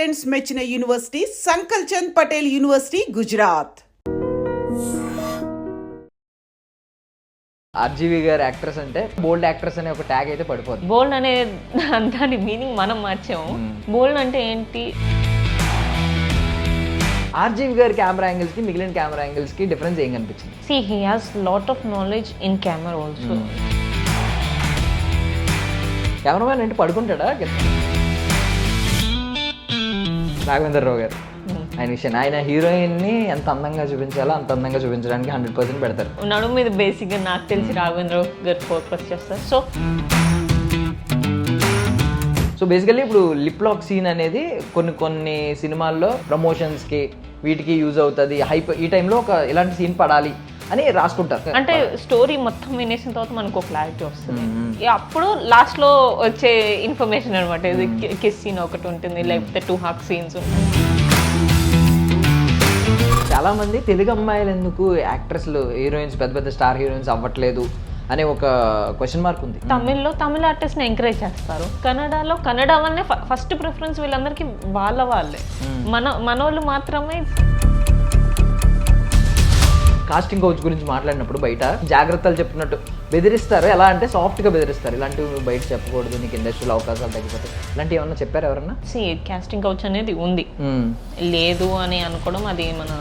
Parents మెచ్చిన university Sankalchand Patel university Gujarat. RGV గారు actress అంటే బోల్డ్ యాక్ట్రెస్ అనే ఒక ట్యాగ్ అయితే పడిపోతుంది. బోల్డ్ అనే దాని మీనింగ్ మనం మార్చాము. బోల్డ్ అంటే ఏంటి? ఆర్జీవి గారి కెమెరా యాంగిల్స్ కి మిగిలిన కెమెరా యాంగిల్స్ కి డిఫరెన్స్ ఏం కనిపించింది? See, he has lot of knowledge in camera also. Cameraman అంటే పడుకుంటాడా? రాఘవేంద్ర రావు గారు ఆయన విషయం, ఆయన హీరోయిన్ ని ఎంత అందంగా చూపించాలో అంత అందంగా చూపించడానికి 100% పెడతారు. నడుము మీద బేసిక్గా నాకు తెలిసి రాఘవేంద్ర గారు ఫోకస్ చేస్తారు. సో బేసికల్లీ ఇప్పుడు లిప్ లాక్ సీన్ అనేది కొన్ని సినిమాల్లో ప్రమోషన్స్కి వీటికి యూజ్ అవుతుంది, హైప్ ఈ టైంలో ఒక ఇలాంటి సీన్ పడాలి అని రాసుకుంటారు. అంటే స్టోరీ మొత్తం వినేసిన తర్వాత మనకు ఒక క్లారిటీ వస్తుంది. అప్పుడు లాస్ట్ లో వచ్చే ఇన్ఫర్మేషన్ అనమాట. ఇది కిస్ సీన్ ఒకటి ఉంటుంది, లేకపోతే 2 హగ్ సీన్స్ ఉంటాయి. చాలా మంది తెలుగు అమ్మాయిలు ఎందుకు యాక్ట్రెస్లు హీరోయిన్స్ పెద్ద పెద్ద స్టార్ హీరోయిన్స్ అవ్వట్లేదు అనే ఒక క్వశ్చన్ మార్క్ ఉంది. తమిళ ఆర్టిస్ట్ ని ఎంకరేజ్ చేస్తారు. కన్నడ వల్లనే ఫస్ట్ ప్రిఫరెన్స్ వీళ్ళందరికీ వాళ్ళే. మనోళ్ళు మాత్రమే. కాస్టింగ్ కౌచ్ గురించి మాట్లాడినప్పుడు బయట జాగ్రత్తలు చెప్పినట్టు బెదిరిస్తారు. ఎలా అంటే సాఫ్ట్గా బెదిరిస్తారు, ఇలాంటివి బయట చెప్పకూడదు, నీకు ఇండస్ట్రీలో అవకాశాలు తగ్గిపోతాయి, ఇలాంటివి ఏమన్నా చెప్పారు ఎవరన్నా? కాస్టింగ్ కౌచ్ అనేది ఉంది, లేదు అని అనుకోవడం అది మన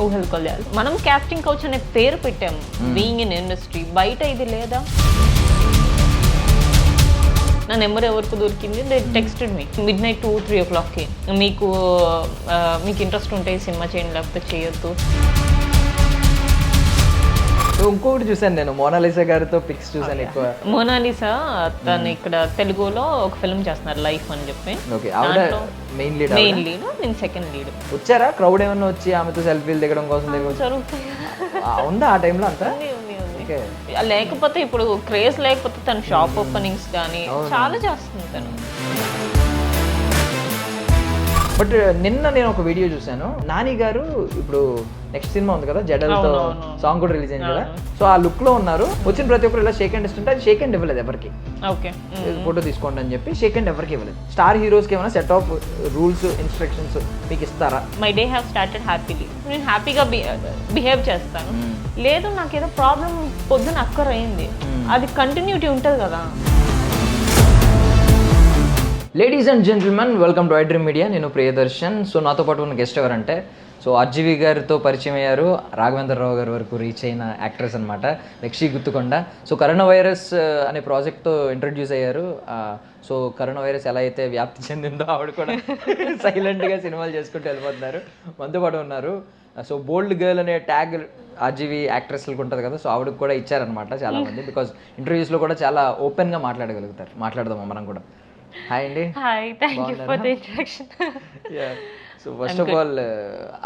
ఊహలు కొల్లాలి. మనం కాస్టింగ్ కౌచ్ అనే పేరు పెట్టాము బీయింగ్ ఇన్ ఇండస్ట్రీ. బయట ఇది లేదా? నా నెంబర్ ఎవరికి దొరికింది? They texted me midnight 2-3 o'clockకి. మీకు ఇంట్రెస్ట్ ఉంటే సినిమా చేయండి, లేకపోతే చేయొద్దు. ఇంకొకటి చూసాను నేను, మోనాలిసా గారితో పిక్స్ చూసాను ఎక్కువ. మోనాలిసా తను ఇక్కడ తెలుగులో ఒక ఫిల్మ్ చేస్తున్నారు, లైఫ్ అని చెప్పి. మెయిన్ లీడ్, నేను సెకండ్ లీడ్. వచ్చారా క్రౌడ్ ఏమన్నా వచ్చి ఆమెతో సెల్ఫీలు దిగడం కోసం జరుగుతాయి ఉందా ఆ టైంలో అంతా? లేకపోతే ఇప్పుడు క్రేజ్ లేకపోతే తను షాప్ ఓపెనింగ్స్ కానీ చాలా చేస్తుంది తను. బట్ నిన్న నేను ఒక వీడియో చూసాను, నాని గారు ఇప్పుడు నెక్స్ట్ సినిమా ఉంది కదా జడలతో, సాంగ్ కూడా రిలీజ్ అయింది కదా, సో ఆ లుక్ లో ఉన్నారు. వచ్చిన ప్రతి ఒక్కరు ఇలా షేక్ హ్యాండ్ ఇస్తుంటే అది షేక్ హ్యాండ్ ఇవ్వలేదు ఎవరికి. ఫోటో తీసుకోండి అని చెప్పి షేక్ హ్యాండ్ ఎవరికి ఇవ్వలేదు. స్టార్ హీరోస్ కి ఏమైనా సెట్ ఆఫ్ రూల్స్ ఇన్స్ట్రక్షన్స్ మీకు ఇస్తారా? My day have started happily. నేను హ్యాపీగా బిహేవ్ చేస్తాను. లేదు నాకు ఏదో ప్రాబ్లం పొద్దున అక్కర్ అయింది, అది కంటిన్యూటీ ఉంటుంది కదా. Ladies and gentlemen, welcome to iDream media. నేను ప్రియదర్శన్. సో నాతో పాటు ఉన్న గెస్ట్ ఎవరంటే, సో ఆర్జీవి గారితో పరిచయం అయ్యారు, రాఘవేంద్ర రావు గారి వరకు రీచ్ అయిన యాక్ట్రెస్ అనమాట, లక్షీ గుత్తుకొండ. సో కరోనా వైరస్ అనే ప్రాజెక్ట్తో ఇంట్రడ్యూస్ అయ్యారు. సో కరోనా వైరస్ ఎలా అయితే వ్యాప్తి చెందిందో ఆవిడ కూడా సైలెంట్గా సినిమాలు చేసుకుంటూ వెళ్ళిపోతున్నారు. మనతో పాటు ఉన్నారు. సో బోల్డ్ గర్ల్ అనే ట్యాగ్ ఆర్జీవి యాక్ట్రెస్లకు ఉంటుంది కదా, సో ఆవిడకి కూడా ఇచ్చారనమాట చాలామంది. బికాజ్ ఇంటర్వ్యూస్లో కూడా చాలా ఓపెన్గా మాట్లాడగలుగుతారు. మాట్లాడదాం మనం కూడా. హాయ్ అండి. Hi, thank you for the introduction. So first of all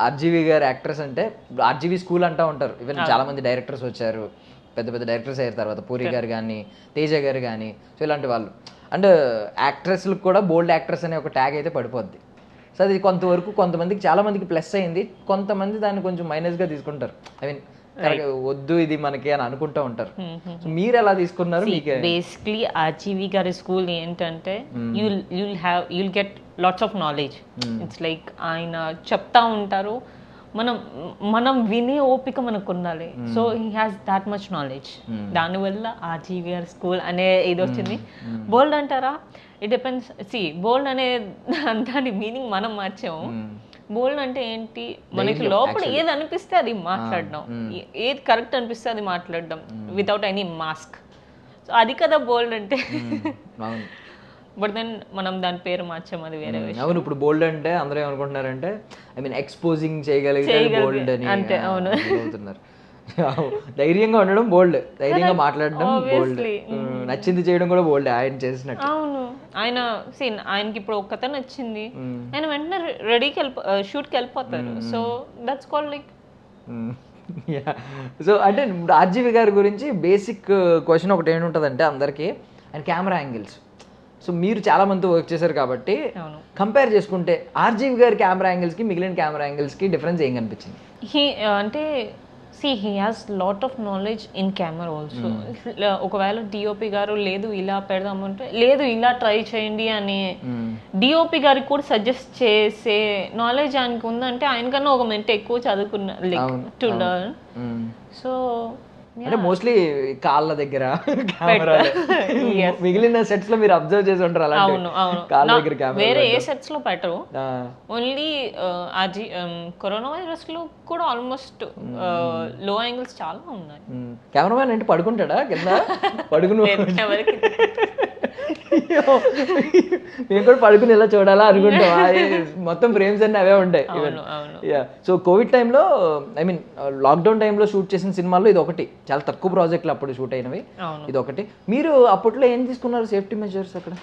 RGV గారు యాక్ట్రెస్ అంటే ఆర్జీవి స్కూల్ అంటూ ఉంటారు. ఈవెన్ చాలా మంది డైరెక్టర్స్ వచ్చారు, పెద్ద పెద్ద డైరెక్టర్స్ అయ్యారు తర్వాత, పూరి గారు కానీ తేజ గారు కానీ, సో ఇలాంటి వాళ్ళు. అండ్ యాక్ట్రెస్లకు కూడా బోల్డ్ యాక్ట్రెస్ అనే ఒక ట్యాగ్ అయితే పడిపోద్ది. సో అది కొంతవరకు కొంతమందికి చాలా మందికి ప్లస్ అయింది, కొంతమంది దాన్ని కొంచెం మైనస్గా తీసుకుంటారు. ఐ మీన్ వద్దు ఇది మనకి అని అనుకుంటూ ఉంటారు. సో మీరు ఎలా తీసుకున్నారు? బేసిక్లీ ఆర్జీవి గారి స్కూల్ ఏంటంటే you'll get lots of knowledge. It's like ఆయన చెప్తా ఉంటారు, మనం వినే ఓపిక మనకు ఉండాలి. So he has that much knowledge. దానివల్ల ఆర్జీవి గారి స్కూల్ అనే ఇది వచ్చింది. బోల్డ్ అంటారా? It depends. బోల్డ్ అనే దాని మీనింగ్ మనం మార్చాము. బోల్డ్ అంటే ఏంటి? మనకి లోపల ఏది అనిపిస్తే అది మాట్లాడడం, ఏది కరెక్ట్ అనిపిస్తే అది మాట్లాడడం వితౌట్ ఎనీ మాస్క్. సో అది కదా బోల్డ్ అంటే. బట్ దెన్ మనం దాని పేరు మార్చాం, అది వేరే విషయం. అవును, ఇప్పుడు బోల్డ్ అంటే అందరూ ఏమనుకుంటున్నారంటే ఐ మీన్ ఎక్స్పోజింగ్ చేయగలిగితే బోల్డ్ అని అంతే. అవును, అవుతున్నారు. ధైర్యంగా ఉండడం బోల్డ్, ధైర్యంగా మాట్లాడడం బోల్డ్, నచ్చింది చేయడం కూడా బోల్డ్ ఆయన చేసినట్టు. అవును, ఆయనకి ఇప్పుడు ఒక నచ్చింది, ఆయన వెంటనే రెడీకి షూట్కి వెళ్ళిపోతారు. So that's called like. So అంటే ఆర్జీవి గారి గురించి బేసిక్ క్వశ్చన్ ఒకటి ఏంటంటే అందరికీ, అండ్ కెమెరా యాంగిల్స్. సో మీరు చాలా మంది వర్క్ చేశారు కాబట్టి కంపేర్ చేసుకుంటే ఆర్జీవి గారి కెమెరా యాంగిల్స్కి మిగిలిన కెమెరా యాంగిల్స్కి డిఫరెన్స్ ఏం కనిపించింది? అంటే see he has lot of knowledge in camera also. ఒకవేళ డిఓపి గారు లేదు ఇలా పెడదామంటే లేదు ఇలా ట్రై చేయండి అని డిఓపి గారికి కూడా సజెస్ట్ చేసే నాలెడ్జ్ ఆయనకు ఉందంటే ఆయనకన్నా ఒక మెంట ఎక్కువ చదువుకున్న లైక్ టు లెర్న్. సో అంటే మోస్ట్లీ కాళ్ళ దగ్గర కెమెరా మిగిలిన సెట్స్ లో మీరు అబ్జర్వ్ చేసి ఉంటారు అలా. అవును అవును, కాళ్ళ దగ్గర కెమెరా వేరే ఏ సెట్స్ లో పెట్టరు. ఓన్లీ కరోనా వైరస్ లో కూడా ఆల్మోస్ట్ లో యాంగిల్స్ చాలా ఉన్నాయి. కెమెరామెన్ అంటే పడుకుంటాడా కింద పడుకుని ఎవరికి మేము కూడా పడుకుని ఎలా చూడాలా అనుకుంటాం. మొత్తం ఫ్రేమ్స్ అన్ని అవే ఉంటాయి. సో కోవిడ్ టైంలో ఐ మీన్ లాక్డౌన్ టైంలో షూట్ చేసిన సినిమాల్లో ఇది ఒకటి. చాలా తక్కువ ప్రాజెక్టులు అప్పుడు షూట్ అయినవి ఇది ఒకటి. మీరు అప్పట్లో ఏం తీసుకున్నారు సేఫ్టీ మెజర్స్ అక్కడ?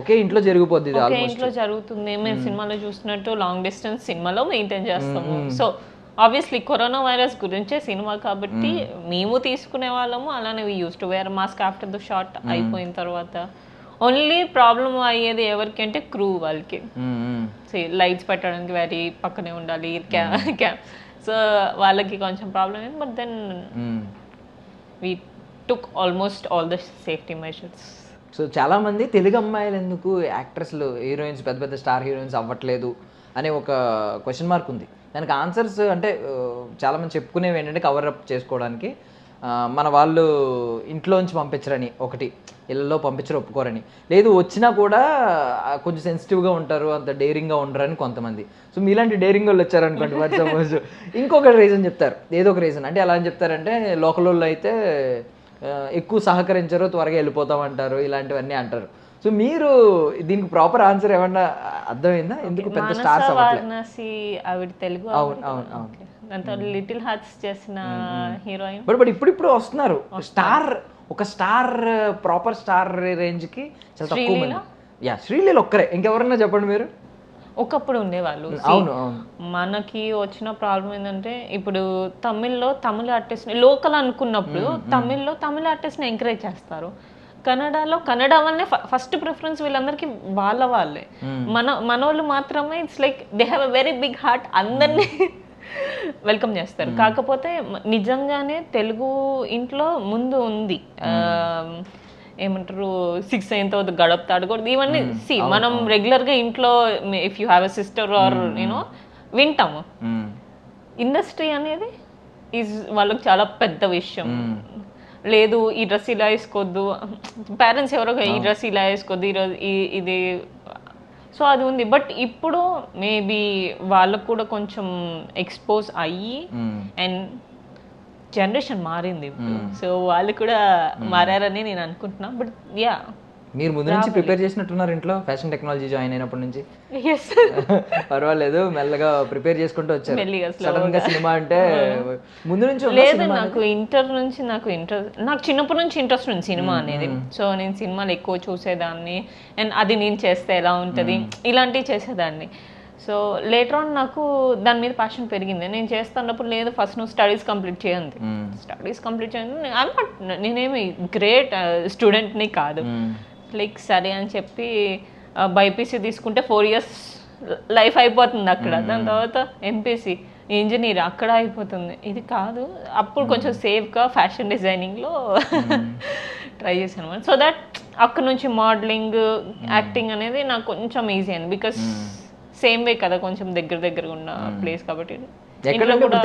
ఒకే ఇంట్లో జరిగిపోద్ది ఇది, ఒకే ఇంట్లో జరుగుతుంది. మేము సినిమాలో చూసినట్టు లాంగ్ డిస్టెన్స్ సినిమాలో మెయింటైన్ చేస్తాము. సో ఆబ్వియస్లీ కరోనా వైరస్ గురించే సినిమా కాబట్టి మేము తీసుకునే వాళ్ళము. అలానే we use to wear mask after the shot అయిపోయిన తర్వాత. ఓన్లీ ప్రాబ్లం అయ్యేది ఎవరికి అంటే క్రూ వాళ్ళకి. లైట్స్ పెట్టడానికి వెరీ పక్కనే ఉండాలి, సో వాళ్ళకి కొంచెం ప్రాబ్లం అయింది. But then we took almost all the safety measures. So చాలా మంది తెలుగు అమ్మాయిలు ఎందుకు యాక్ట్రెస్లు హీరోయిన్స్ పెద్ద పెద్ద స్టార్ హీరోయిన్స్ అవ్వట్లేదు అనే ఒక క్వశ్చన్ మార్క్ ఉంది. దానికి ఆన్సర్స్ అంటే చాలామంది చెప్పుకునేవి ఏంటంటే కవర్ అప్ చేసుకోవడానికి మన వాళ్ళు ఇంట్లోంచి పంపించరని ఒకటి, ఇళ్ళలో పంపించరు ఒప్పుకోరని, లేదు వచ్చినా కూడా కొంచెం సెన్సిటివ్గా ఉంటారు, అంత డేరింగ్గా ఉండరని కొంతమంది. సో మీలాంటి డేరింగ్ వాళ్ళు వచ్చారనుకోండి ఫర్ సపోజ్, ఇంకొక రీజన్ చెప్తారు, ఏదో ఒక రీజన్. అంటే ఎలా అని చెప్తారంటే లోకల్ వాళ్ళు అయితే ఎక్కువ సహకరించరు, త్వరగా వెళ్ళిపోతామంటారు, ఇలాంటివన్నీ అంటారు. సో మీరు దీనికి ప్రాపర్ ఆన్సర్ ఏమన్నా అర్థమైందా? ఎందుకు పెద్ద స్టార్స్ ఆవిడ తెలుగు, అవును అవును అవును, దాంతో లిటిల్ హార్ట్స్ చేసిన హీరోయిన్. బట్ ఇప్పుడు వస్తున్నారు స్టార్, ఒక స్టార్ ప్రాపర్ స్టార్ రేంజ్ కి చాలా తక్కువ మంది. యా, శ్రీలీల ఒక్కరే, ఇంకెవరన్నా చెప్పండి మీరు. ఒకప్పుడు ఉండేవాళ్ళు. అవును అవును, మనకి వచ్చిన ప్రాబ్లం ఏంటంటే ఇప్పుడు తమిళ్లో తమిళ ఆర్టిస్ట్ లోకల్ అనుకున్నప్పుడు తమిళ్లో తమిళ ఆర్టిస్ట్ని ఎంకరేజ్ చేస్తారు. కన్నడలో కన్నడ వల్లనే ఫస్ట్ ప్రిఫరెన్స్ వీళ్ళందరికీ వాళ్ళే. మనోళ్ళు మాత్రమే it's like they have a very big heart, అందరినీ వెల్కమ్ చేస్తారు. కాకపోతే నిజంగానే తెలుగు ఇంట్లో ముందు ఉంది, ఏమంటారు 6 అయిన తర్వాత గడప తాడకూడదు ఇవన్నీ. సి మనం రెగ్యులర్ గా ఇంట్లో if you have a sister or you know వింటాము. ఇండస్ట్రీ అనేది ఈజ్ వాళ్ళకి చాలా పెద్ద విషయం. లేదు ఈ డ్రెస్ ఇలా వేసుకోవద్దు, పేరెంట్స్ ఎవరో ఈ డ్రెస్ ఇలా వేసుకోవద్దు, ఈరోజు ఇది, సో అది ఉంది. బట్ ఇప్పుడు మేబీ వాళ్ళకు కూడా కొంచెం ఎక్స్పోజ్ అయ్యి అండ్ జనరేషన్ మారింది, సో వాళ్ళు కూడా మారారని నేను అనుకుంటున్నా. బట్ యా, మీరు ముందు నుంచి ప్రిపేర్ చేసినట్టున్నారు ఇంట్లో, ఫ్యాషన్ టెక్నాలజీ జాయిన్ అయినప్పటి నుంచి. పర్వాలేదు, మెల్లగా ప్రిపేర్ చేసుకుంటూ వచ్చారు. సడన్ గా సినిమా అంటే ముందు నుంచి లేదు, నాకు ఇంటర్ నుంచి నాకు చిన్నప్పటి నుంచి ఇంట్రెస్ట్ ఉంది సినిమా అనేది. సో నేను సినిమాలు ఎక్కువ చూసేదాన్ని, అండ్ అది నేను చేస్తే ఎలా ఉంటుంది ఇలాంటివి చేసేదాన్ని. సో లేటర్ ఆన్ నాకు దాని మీద ప్యాషన్ పెరిగింది. నేను చేస్తున్నప్పుడు లేదు ఫస్ట్ నువ్వు స్టడీస్ కంప్లీట్ చేయండి, స్టడీస్ కంప్లీట్ చేయండి. నేనేమి గ్రేట్ స్టూడెంట్ని కాదు, లైక్ సరే అని చెప్పి బైపీసీ తీసుకుంటే 4 years లైఫ్ అయిపోతుంది అక్కడ. దాని తర్వాత ఎంపీసీ ఇంజనీర్ అక్కడ అయిపోతుంది. ఇది కాదు, అప్పుడు కొంచెం సేఫ్గా ఫ్యాషన్ డిజైనింగ్లో ట్రై చేశాను అనమాట. సో దట్ అక్కడ నుంచి మోడలింగ్, యాక్టింగ్ అనేది నాకు కొంచెం ఈజీ అయింది. బికాస్ సేమ్ వే కదా, కొంచెం దగ్గరగా ఉన్న ప్లేస్ కాబట్టి.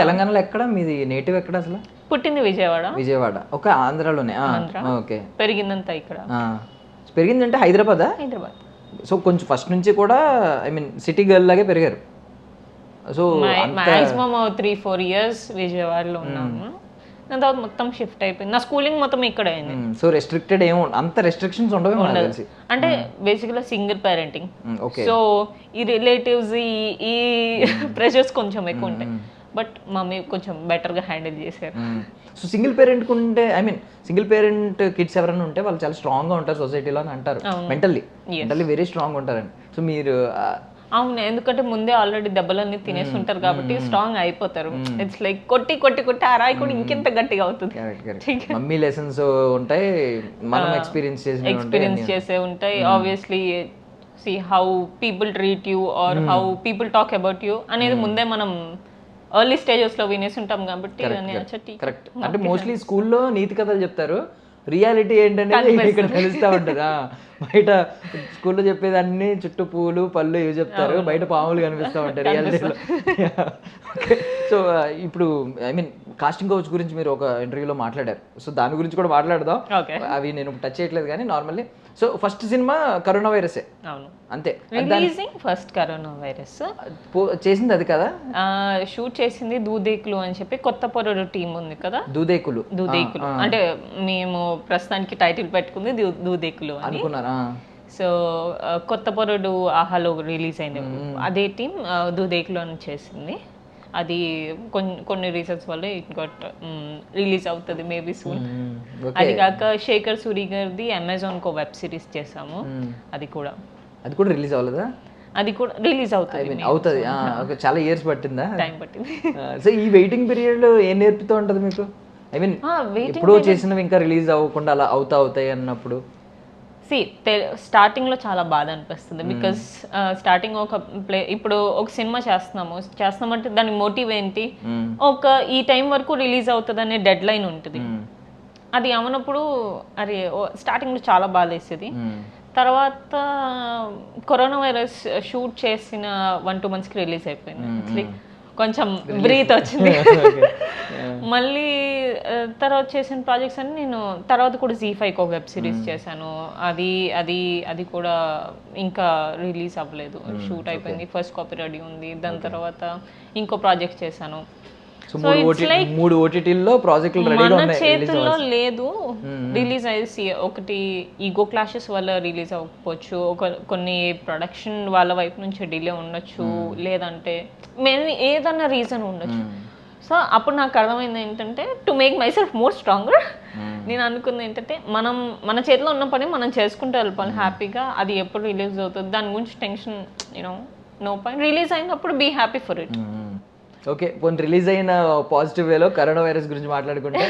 తెలంగాణలో ఎక్కడ మీది నేటివ్ ఎక్కడ అసలు? పుట్టింది విజయవాడ. ఒక ఆంధ్రాలోనే? ఓకే. పెరిగిందంతా ఇక్కడ. పెరిగిందంటే హైదరాబాద్. సో కొంచెం ఫస్ట్ నుంచి కూడా ఐ మీన్ సిటీ గర్ల్ లాగే పెరిగారు. సో మాక్సిమం 3-4 years విజయవాడలో ఉన్నాము. దాని తర్వాత మొత్తం షిఫ్ట్ అయిపోయింది. నా స్కూలింగ్ మొత్తం ఇక్కడ అయింది. సో రెస్ట్రిక్టెడ్ ఏమో, అంత రెస్ట్రిక్షన్స్ ఉండవు అంటే బేసిక్గా సింగిల్ పేరెంటింగ్. సో ఈ రిలేటివ్స్ ఈ ప్రెషర్స్ కొంచెం ఎక్కువ ఉంటాయి. బట్ మమ్మీ కొంచెం బెటర్గా హ్యాండిల్ చేశారు. సో సింగిల్ పేరెంట్ ఉంటే I mean single parent kids ఎవరైనా ఉంటే వాళ్ళు చాలా స్ట్రాంగ్గా ఉంటారు సొసైటీలో అని అంటారు. మెంటల్లీ వెరీ స్ట్రాంగ్ ఉంటారని. సో మీరు అవును, ఎందుకంటే ముందే ఆల్రెడీ దెబ్బలన్నీ తినేసి ఉంటారు కాబట్టి స్ట్రాంగ్ అయిపోతారు. ఇట్స్ లైక్ కొట్టి అరాయి కూడా ఇంకెంత గట్టిగా అవుతుంది. మమ్మీ లెసన్స్ ఉంటాయి, మనం ఎక్స్పీరియన్స్ చేసే ఉంటాయి. Obviously see how people treat you or how people talk about you అనేది ముందే మనం ఎర్లీ స్టేజెస్లో వినేసి ఉంటాం కాబట్టి కరెక్ట్. అంటే మోస్ట్లీ స్కూల్లో నీతి కథలు చెప్తారు, రియాలిటీ ఏంటనేది ఇక్కడ తెలుస్తూ ఉంటుంది. బయట స్కూల్లో చెప్పేదాన్ని చుట్టూ పూలు పళ్ళు ఇవి చెప్తారు, బయట పాములు కనిపిస్తూ ఉంటాయి రియాలిటీలో. సో ఇప్పుడు ఐ మీన్ కాస్టింగ్ కౌచ్ గురించి మీరు ఒక ఇంటర్వ్యూలో మాట్లాడారు, సో దాని గురించి కూడా మాట్లాడదాం. అవి నేను టచ్ చేయట్లేదు కానీ normally. So first cinema corona వైరసే, అవును అంతే. రిలీజింగ్ ఫస్ట్ కరోనా వైరస్ చేసింది అది కదా, షూట్ చేసింది దూదేకులు అని చెప్పి కొత్త పొరడు టీం ఉంది కదా, దూదేకులు అంటే మేము ప్రస్తుతానికి టైటిల్ పెట్టుకుంది దూదేకులు అనుకున్నారా? సో కొత్త పొరడు ఆహాలో రిలీజ్ అయింది, అదే టీం దూదేకులు అని చేసింది. అది కొన్ని రీజన్స్ వల్ల ఇంకోటి రిలీజ్ అవుతుంది మేబీ సూన్. అది కాక శేఖర్ సూరి గారిది అమెజాన్కో వెబ్ సిరీస్ చేసాము, అది కూడా రిలీజ్ అవ్వలేదా? అది కూడా రిలీజ్ అవుతుంది. చాలా ఇయర్స్ పట్టిందా? టైం పట్టింది. సో ఈ వెయిటింగ్ పీరియడ్ ఏం నేర్పుతూ ఉంటుంది మీకు? ఐ మీన్ ఎప్పుడో చేసినవి ఇంకా రిలీజ్ అవ్వకుండా అలా అవుతాయి అన్నప్పుడు స్టార్టింగ్ లో చాలా బాధ అనిపిస్తుంది. బికాస్ స్టార్టింగ్ ఇప్పుడు ఒక సినిమా చేస్తున్నామంటే దాని మోటివ్ ఏంటి, ఈ టైం వరకు రిలీజ్ అవుతుంది అనే డెడ్ లైన్ ఉంటుంది. అది అవనప్పుడు అరే స్టార్టింగ్ లో చాలా బాధ వేసేది. తర్వాత కరోనా వైరస్ షూట్ చేసిన 1-2 months రిలీజ్ అయిపోయింది. కొంచెం బ్రీత్ వచ్చింది. మళ్ళీ తర్వాత చేసిన ప్రాజెక్ట్స్ అన్ని నేను తర్వాత కూడా Z5 వెబ్ సిరీస్ చేశాను, అది కూడా ఇంకా రిలీజ్ అవ్వలేదు, షూట్ అయిపోయింది, ఫస్ట్ కాపీ రెడీ ఉంది. దాని తర్వాత ఇంకో ప్రాజెక్ట్ చేశాను. మన చేతుల్లో లేదు రిలీజ్ అయ్యి. ఒకటి ఈగో క్లాషెస్ వల్ల రిలీజ్ అవ్వకపోవచ్చు, కొన్ని ప్రొడక్షన్ వాళ్ళ వైపు నుంచి డిలే ఉండొచ్చు, లేదంటే మేబీ ఏదన్నా రీజన్ ఉండొచ్చు. సో అప్పుడు నాకు అర్థమైంది ఏంటంటే to make my self more stronger, నేను అనుకుంది ఏంటంటే మన చేతిలో ఉన్న పని మనం చేసుకుంటూ వెళ్ళిపోవాలి హ్యాపీగా. అది ఎప్పుడు రిలీజ్ అవుతుంది దాని గురించి టెన్షన్ నో పాయింట్. రిలీజ్ అయినప్పుడు be happy for it. Okay, పోనీ రిలీజ్ అయిన పాజిటివ్ వేలో కరోనా వైరస్ గురించి మాట్లాడుకుంటే,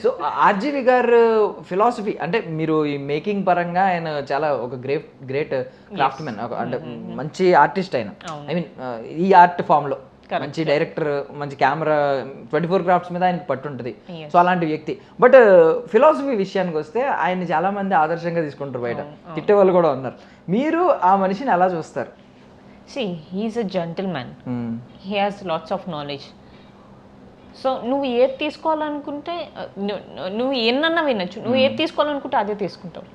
సో ఆర్జీవి గారు ఫిలాసఫీ అంటే మీరు ఈ మేకింగ్ పరంగా ఆయన చాలా ఒక గ్రేట్ క్రాఫ్ట్ మ్యాన్, అంటే మంచి ఆర్టిస్ట్ ఆయన. ఐ మీన్ ఈ ఆర్ట్ ఫామ్ లో మంచి డైరెక్టర్, మంచి కెమెరా, 24 క్రాఫ్ట్స్ మీద ఆయనకు పట్టుంటుంది. సో అలాంటి వ్యక్తి. బట్ ఫిలాసఫీ విషయానికి వస్తే ఆయన చాలా మంది ఆదర్శంగా తీసుకుంటారు, బయట తిట్టే వాళ్ళు కూడా ఉన్నారు. మీరు ఆ మనిషిని ఎలా చూస్తారు? See, he's a gentleman. He has lots of knowledge. So నువ్వు ఏది తీసుకోవాలనుకుంటే నువ్వు ఎన్నన్నా వినొచ్చు, నువ్వు ఏది తీసుకోవాలనుకుంటే అదే తీసుకుంటావు.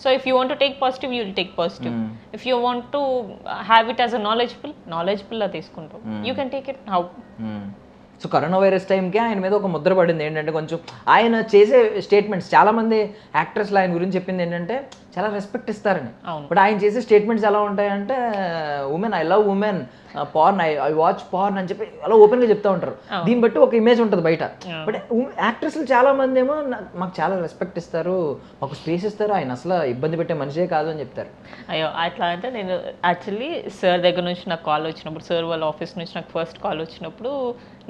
So if you want to take positive you will take positive, if you want to have it as a knowledgeable తీసుకుంటావు. You can take it how. So corona virus టైంకి ఆయన మీద ఒక ముద్ర పడింది ఏంటంటే, కొంచెం ఆయన చేసే స్టేట్మెంట్స్, చాలా మంది యాక్టర్స్లో ఆయన గురించి చెప్పింది ఏంటంటే చాలా రెస్పెక్ట్ ఇస్తారని. బట్ ఆయన చేసే స్టేట్మెంట్స్ ఎలా ఉంటాయంటే women, I love women, porn, I watch porn అని చెప్పి అలా ఓపెన్గా చెప్తా ఉంటారు. దీన్ని బట్టి ఒక ఇమేజ్ ఉంటుంది బయట. బట్ యాక్టర్స్లు చాలా మంది ఏమో మాకు చాలా రెస్పెక్ట్ ఇస్తారు, మాకు స్పేస్ ఇస్తారు, ఆయన అసలు ఇబ్బంది పెట్టే మనిషే కాదు అని చెప్తారు. అయ్యో అట్లా అంటే నేను యాక్చువల్లీ సార్ దగ్గర నుంచి నాకు కాల్ వచ్చినప్పుడు, సార్ వాళ్ళ ఆఫీస్ నుంచి నాకు ఫస్ట్ కాల్ వచ్చినప్పుడు,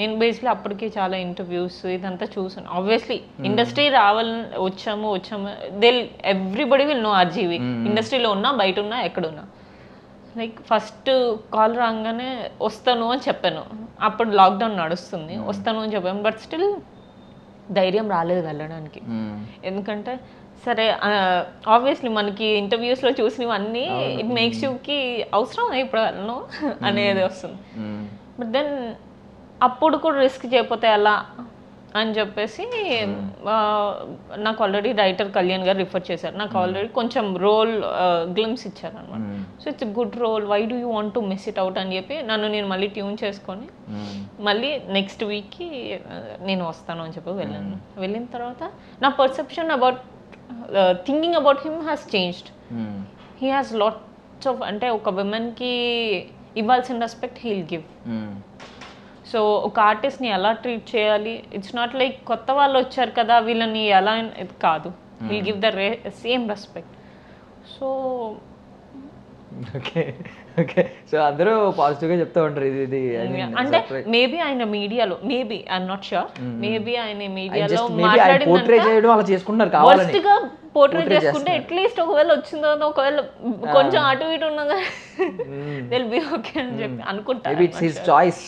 నేను బేసిక్లీ అప్పటికి చాలా ఇంటర్వ్యూస్ ఇదంతా చూసాను. ఆబ్వియస్లీ ఇండస్ట్రీ వచ్చాము ఎవ్రీబడి విల్ నో ఆర్జీవి, ఇండస్ట్రీలో ఉన్నా బయట ఉన్నా ఎక్కడున్నా. లైక్ ఫస్ట్ కాల్ రాగానే వస్తాను అని చెప్పాను, అప్పుడు లాక్డౌన్ నడుస్తుంది, వస్తాను అని చెప్పాను. బట్ స్టిల్ ధైర్యం రాలేదు వెళ్ళడానికి. ఎందుకంటే సరే ఆబ్వియస్లీ మనకి ఇంటర్వ్యూస్లో చూసినవన్నీ ఇట్ మేక్స్ యూకి అవసరం ఇప్పుడు వెళ్ళను అనేది వస్తుంది. బట్ దెన్ అప్పుడు కూడా రిస్క్ చేయకపోతే ఎలా అని చెప్పేసి నాకు ఆల్రెడీ రైటర్ కళ్యాణ్ గారు రిఫర్ చేశారు. నాకు ఆల్రెడీ కొంచెం రోల్ గ్లిమ్స్ ఇచ్చారు అనమాట. So it's good role, why do you want to miss it out అని చెప్పి నేను మళ్ళీ ట్యూన్ చేసుకొని మళ్ళీ నెక్స్ట్ వీక్కి నేను వస్తాను అని చెప్పి వెళ్ళాను. వెళ్ళిన తర్వాత నా perception about thinking about him has changed. He has lots of, అంటే ఒక విమెన్కి ఇవ్వాల్సిన రెస్పెక్ట్ హీల్ గివ్. సో ఒక ఆర్టిస్ట్ని ఎలా ట్రీట్ చేయాలి, ఇట్స్ నాట్ లైక్ కొత్త వాళ్ళు వచ్చారు కదా వీళ్ళని ఎలా కాదు, will give the same respect. So okay okay, so అందరూ పాజిటివ్గా చెప్తూ ఉంటారు ఇది అంటే మేబీ ఆయన మీడియాలో, maybe I'm not sure, maybe ఆయన మీడియాలో చేయడం అలా చేసుకుంటారు కావాలని. వర్స్ట్గా పోర్ట్రేట్ చేసుకుంటే అట్లీస్ట్ ఒకవేళ వచ్చిన తర్వాత ఒకవేళ కొంచెం అటు ఇటు ఉన్నదా దిల్ బి ఓకే అని చెప్పి అనుకుంటారు. It's his choice.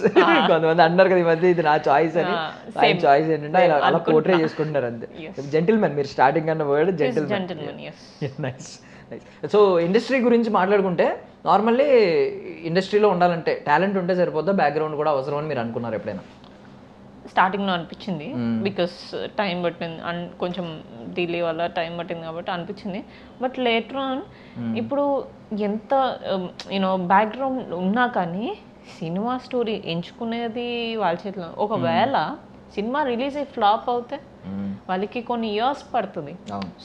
కొంతమంది అన్నారు కదా ఈ మధ్య ఇది నా చాయిస్ అని. ఆయన చాయిస్ ఏంటంటే ఆయన అలా పోర్ట్రేట్ చేసుకుంటున్నారు అంతే. జెంటిల్మెన్, మీరు స్టార్టింగ్ అన్న word gentlemen. Nice. So industry గురించి మాట్లాడుకుంటే నార్మల్లీ ఇండస్ట్రీలో ఉండాలంటే టాలెంట్ ఉంటే సరిపోద్దా, బ్యాక్గ్రౌండ్ కూడా అవసరం అని మీరు అనుకున్నారు ఎప్పుడైనా? స్టార్టింగ్లో అనిపించింది, బికాస్ టైం పట్టింది అండ్ కొంచెం డిలే వల్ల టైం పట్టింది కాబట్టి అనిపించింది. బట్ లేటర్ ఆన్ ఇప్పుడు ఎంత యూనో బ్యాక్గ్రౌండ్ ఉన్నా కానీ సినిమా స్టోరీ ఎంచుకునేది వాళ్ళ చేతిలో. ఒకవేళ సినిమా రిలీజ్ అయ్యి ఫ్లాప్ అవుతే వాళ్ళకి కొన్ని ఇయర్స్ పడుతుంది.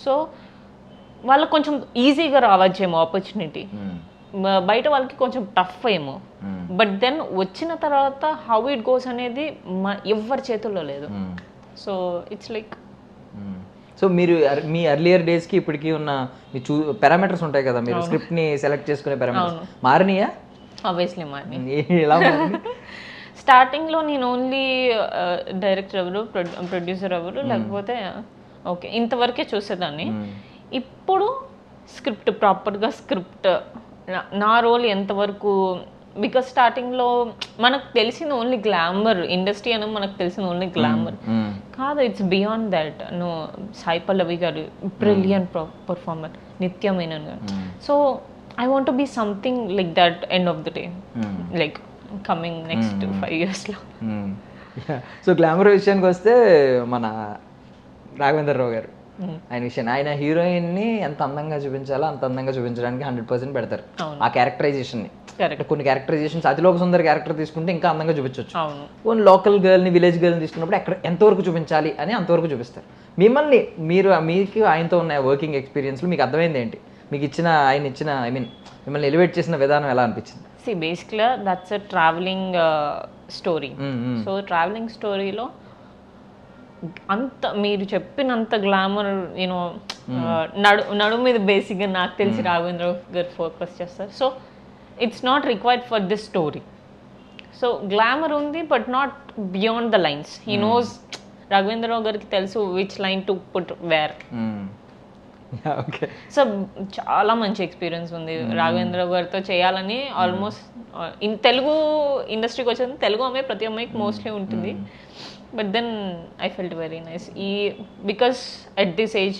సో వాళ్ళకి కొంచెం ఈజీగా రావచ్చేమో ఆపర్చునిటీ, బయట వాళ్ళకి కొంచెం టఫ్ ఏమో. బట్ దెన్ వచ్చిన తర్వాత హౌ ఇట్ గోస్ అనేది ఎవరి చేతుల్లో లేదు. సో ఇట్స్ లైక్ సో మీరు మీ ఎర్లియర్ డేస్కి ఇప్పటికీ ఉన్న మీ పారామీటర్స్ ఉంటాయి కదా, మీరు స్క్రిప్ట్ని సెలెక్ట్ చేసుకునే పారామీటర్స్ మారినాయా? ఆబ్వియస్లీ మారినాయి. ఎలా స్టార్టింగ్లో నేను ఓన్లీ డైరెక్టర్ ఎవరు, ప్రొడ్యూసర్ ఎవరు, లేకపోతే ఓకే ఇంతవరకే చూసేదాన్ని. ఇప్పుడు స్క్రిప్ట్, ప్రాపర్గా స్క్రిప్ట్, నా రోల్ ఎంతవరకు, బికాస్ స్టార్టింగ్లో మనకు తెలిసింది ఓన్లీ గ్లామర్, ఇండస్ట్రీ అని మనకు తెలిసింది ఓన్లీ గ్లామర్ కాదు, it's beyond that. No, Sai Pallavi గారు బ్రిలియంట్ పర్ఫార్మర్, నిత్య మేనన్ గారు. So I want to be something like that end of the day, like coming next 5 yearsలో. సో గ్లామర్ విషయానికి వస్తే మన రాఘవేంద్ర రావు గారు ఆయన విషయం, ఆయన హీరోయిన్ని ఎంత అందంగా చూపించాలో అంత అందంగా చూపించడానికి 100% పెడతారు ఆ క్యారెక్టరైజేషన్ని. కొన్ని క్యారెక్టరైజేషన్స్ అతిలోక సుందర క్యారెక్టర్ తీసుకుంటే ఇంకా అందంగా చూపించవచ్చు. కొన్ని లోకల్ గర్ల్ని, విలేజ్ గర్ల్ని తీసుకున్నప్పుడు ఎక్కడ ఎంతవరకు చూపించాలి అని అంతవరకు చూపిస్తారు. మిమ్మల్ని మీకు ఆయనతో ఉన్న వర్కింగ్ ఎక్స్పీరియన్స్లో మీకు అర్థమైంది ఏంటి? మీకు ఆయన ఇచ్చిన మిమ్మల్ని ఎలివేట్ చేసిన విధానం ఎలా అనిపించింది? బేసిక్గా that's a travelling story. So travelling స్టోరీలో అంత మీరు చెప్పినంత గ్లామర్ యూనో నడుము మీద బేసిక్గా నాకు తెలిసి రాఘవేంద్ర గారు ఫోకస్ చేస్తారు. So it's not required for this story. So glamour ఉంది but not beyond the lines. He knows, Raghavendra Rao గారికి తెలుసు which line to put where. So చాలా మంచి ఎక్స్పీరియన్స్ ఉంది రాఘవేంద్రరావు గారితో చేయాలని. ఆల్మోస్ట్ ఇన్ తెలుగు ఇండస్ట్రీకి వచ్చేది తెలుగు అమ్మాయి, ప్రతి అమ్మాయికి మోస్ట్లీ ఉంటుంది. But then I felt very nice. Because at this age